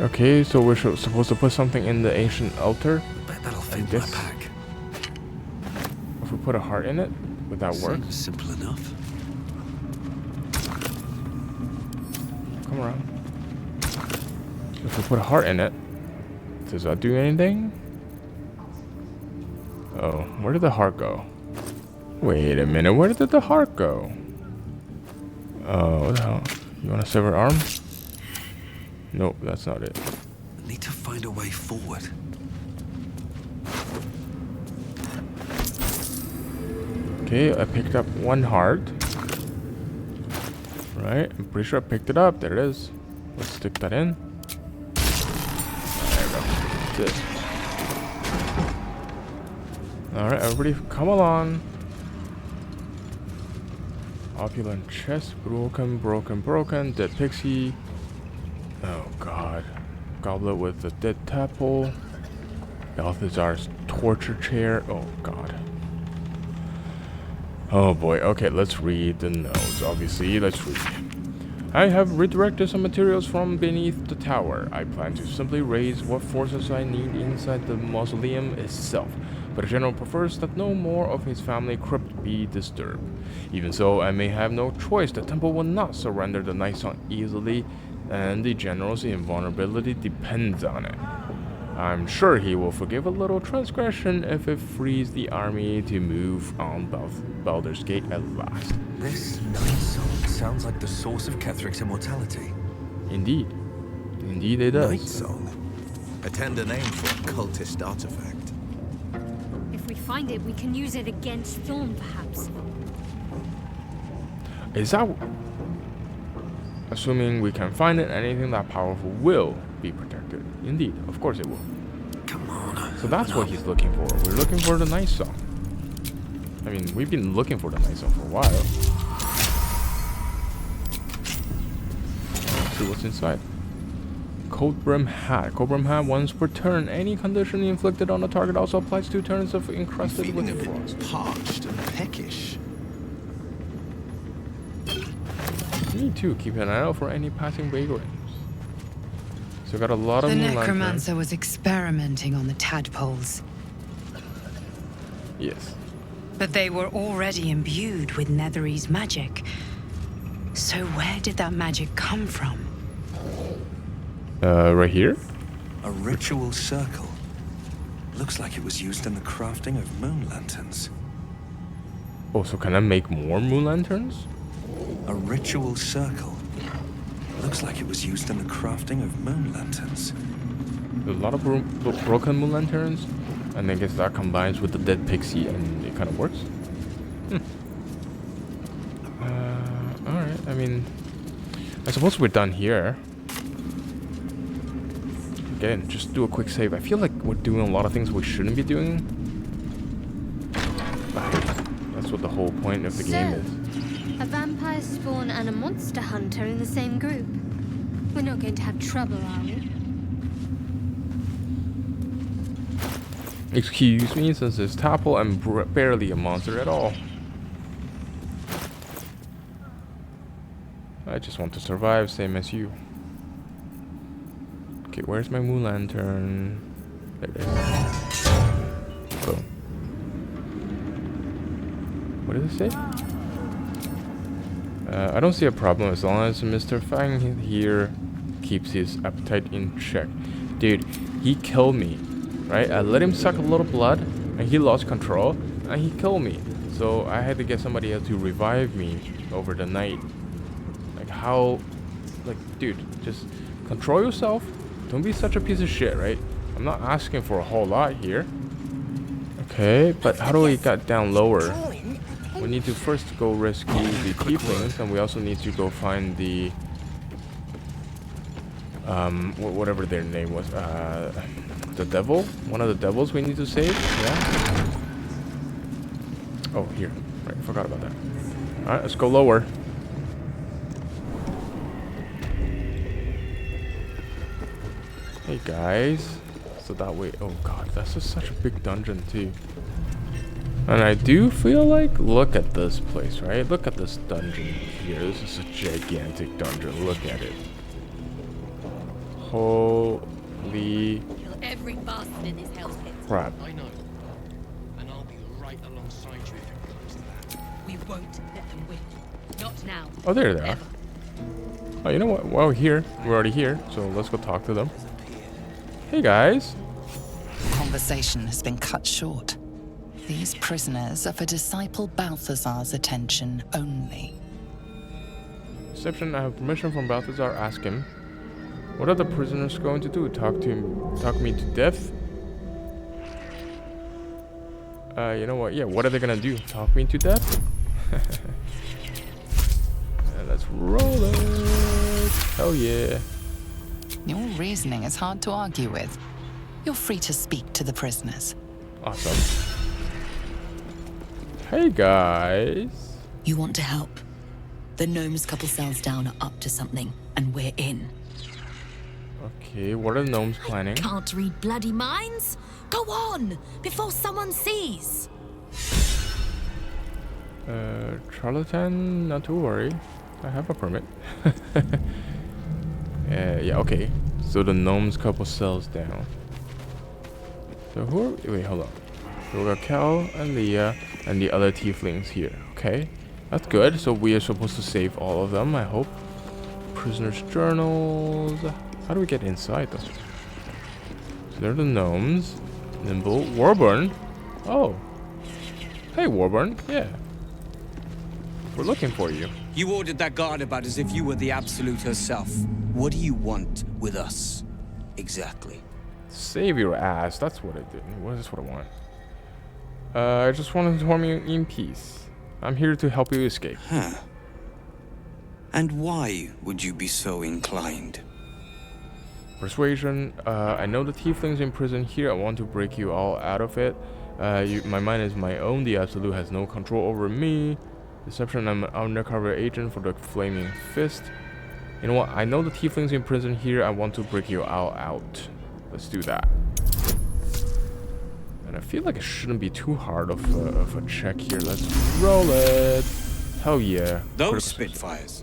Okay, so we're supposed to put something in the ancient altar. Bet that'll fit my pack. If we put a heart in it. Would that work? Seems simple enough. Come around. If we put a heart in it, does that do anything? Oh, where did the heart go? Wait a minute, where did the heart go? Oh, what the hell? You want a severed arm? Nope, that's not it. Need to find a way forward. Okay, I picked up one heart. Right, I'm pretty sure I picked it up. There it is. Let's stick that in. There we go. That's it. Alright, everybody come along. Opulent chest, broken, dead pixie. Oh god. Goblet with the dead tadpole. Balthazar's torture chair. Oh god. Oh boy. Okay, let's read the notes. Obviously, let's read. I have redirected some materials from beneath the tower. I plan to simply raise what forces I need inside the mausoleum itself. But the general prefers that no more of his family crypt be disturbed. Even so, I may have no choice. The temple will not surrender the Night Song easily, and the general's invulnerability depends on it. I'm sure he will forgive a little transgression if it frees the army to move on Baldur's Gate at last. This Night Song sounds like the source of Kethric's immortality. Indeed. Indeed it does. Night Song. A tender name for a cultist artifact. If we find it, we can use it against Thorn, perhaps. Is that... Assuming we can find it, anything that powerful will be protected. Indeed, of course it will. Come on. So that's what he's looking for. We're looking for the Night Song. I mean, we've been looking for the Night Song for a while. Let's see what's inside. Cold Brim Hat. Cold Brim Hat once per turn. Any condition inflicted on the target also applies 2 turns of encrusted with frost. Parched and peckish. Me too. Keep an eye out for any passing vagrants. So we got a lot of The moon necromancer lanterns. was experimenting on the tadpoles. Yes. But they were already imbued with Nethery's magic. So where did that magic come from? Right here? A ritual circle. Looks like it was used in the crafting of moon lanterns. Oh, so can I make more moon lanterns? A ritual circle. Looks like it was used in the crafting of moon lanterns. A lot of broken moon lanterns, and I guess that combines with the dead pixie, and it kind of works. Alright, I mean, I suppose we're done here. Again, just do a quick save. I feel like we're doing a lot of things we shouldn't be doing. But that's what the whole point of the game is. A vampire spawn and a monster hunter in the same group. We're not going to have trouble, are we? Excuse me, since it's Tadpole, I'm barely a monster at all. I just want to survive, same as you. Okay, where's my moon lantern? There it is. Boom. What did it say? I don't see a problem as long as Mr. Fang here keeps his appetite in check. Dude, he killed me, right? I let him suck a little blood, and he lost control, and he killed me. So I had to get somebody else to revive me over the night. Like how, like dude, just control yourself. Don't be such a piece of shit, right? I'm not asking for a whole lot here. Okay, but how do we get down lower? We need to first go rescue the tieflings, and we also need to go find the whatever their name was, the devil, one of the devils we need to save. Yeah. Oh, here. Right, forgot about that. All right, let's go lower. Hey guys. So that way. Oh god, that's just such a big dungeon too. And I do feel like, look at this place, right? Look at this dungeon here. This is a gigantic dungeon. Look at it. Holy Kill every bastard in this hell's pit. crap. I know. And I'll be right alongside you if it comes to that. We won't let them win. Not now. Oh, there they are. Oh, you know what? While we're here, we're already here, so let's go talk to them. Hey, guys. Conversation has been cut short. These prisoners are for Disciple Balthazar's attention only. Reception, I have permission from Balthazar. Ask him. What are the prisoners going to do? Talk me to death? You know what? Yeah, what are they gonna do? Talk me to death? Let's roll it. Hell yeah. Your reasoning is hard to argue with. You're free to speak to the prisoners. Awesome. Hey guys. You want to help? The gnomes couple cells down are up to something, and we're in. Okay, what are the gnomes planning? Can't read bloody minds? Go on, before someone sees. Charlatan, not to worry. I have a permit. Yeah, okay. So the gnomes couple cells down. So who are... Wait, hold on. So we got Cal and Leah and the other tieflings here. Okay, that's good. So we are supposed to save all of them, I hope. Prisoners' journals. How do we get inside though? So they're the gnomes. Nimble. Warburn. Oh. Hey, Warburn. Yeah. We're looking for you. You ordered that guard about as if you were the Absolute herself. What do you want with us? Exactly. Save your ass. That's what I did. What is what I want? I just wanted to harm you in peace. I'm here to help you escape. Huh. And why would you be so inclined? Persuasion. I know the tieflings in prison here. I want to break you all out of it. My mind is my own. The Absolute has no control over me. Deception. I'm an undercover agent for the Flaming Fist. You know what? I know the tieflings in prison here. I want to break you all out. Let's do that. And I feel like it shouldn't be too hard of a check here. Let's roll it. Hell yeah. Those Spitfires.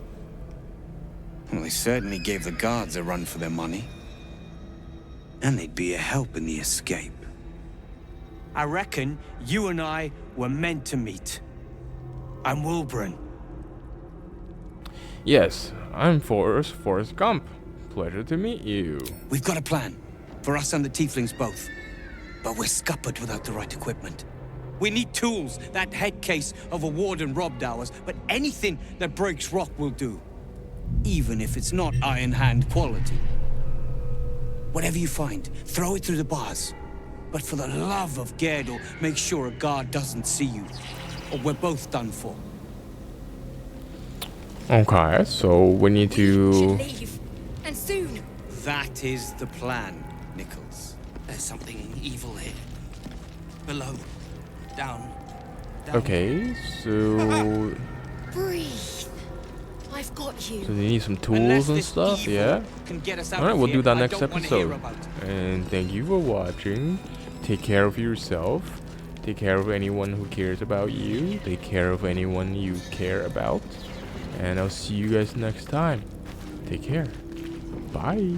Well, they certainly gave the guards a run for their money. And they'd be a help in the escape. I reckon you and I were meant to meet. I'm Wilburn. Yes, I'm Forrest Gump. Pleasure to meet you. We've got a plan. For us and the tieflings both. But we're scuppered without the right equipment. We need tools. That head case of a warden robbed ours, but anything that breaks rock will do. Even if it's not Iron Hand quality. Whatever you find, throw it through the bars. But for the love of Gerdel, make sure a guard doesn't see you. Or we're both done for. Okay, so we need to... leave. And soon. That is the plan, Nichols. There's something evil here. Below. Down. Okay, so... Breathe. I've got you. So they need some tools and stuff, yeah? Alright, we'll do that next episode. And thank you for watching. Take care of yourself. Take care of anyone who cares about you. Take care of anyone you care about. And I'll see you guys next time. Take care. Bye.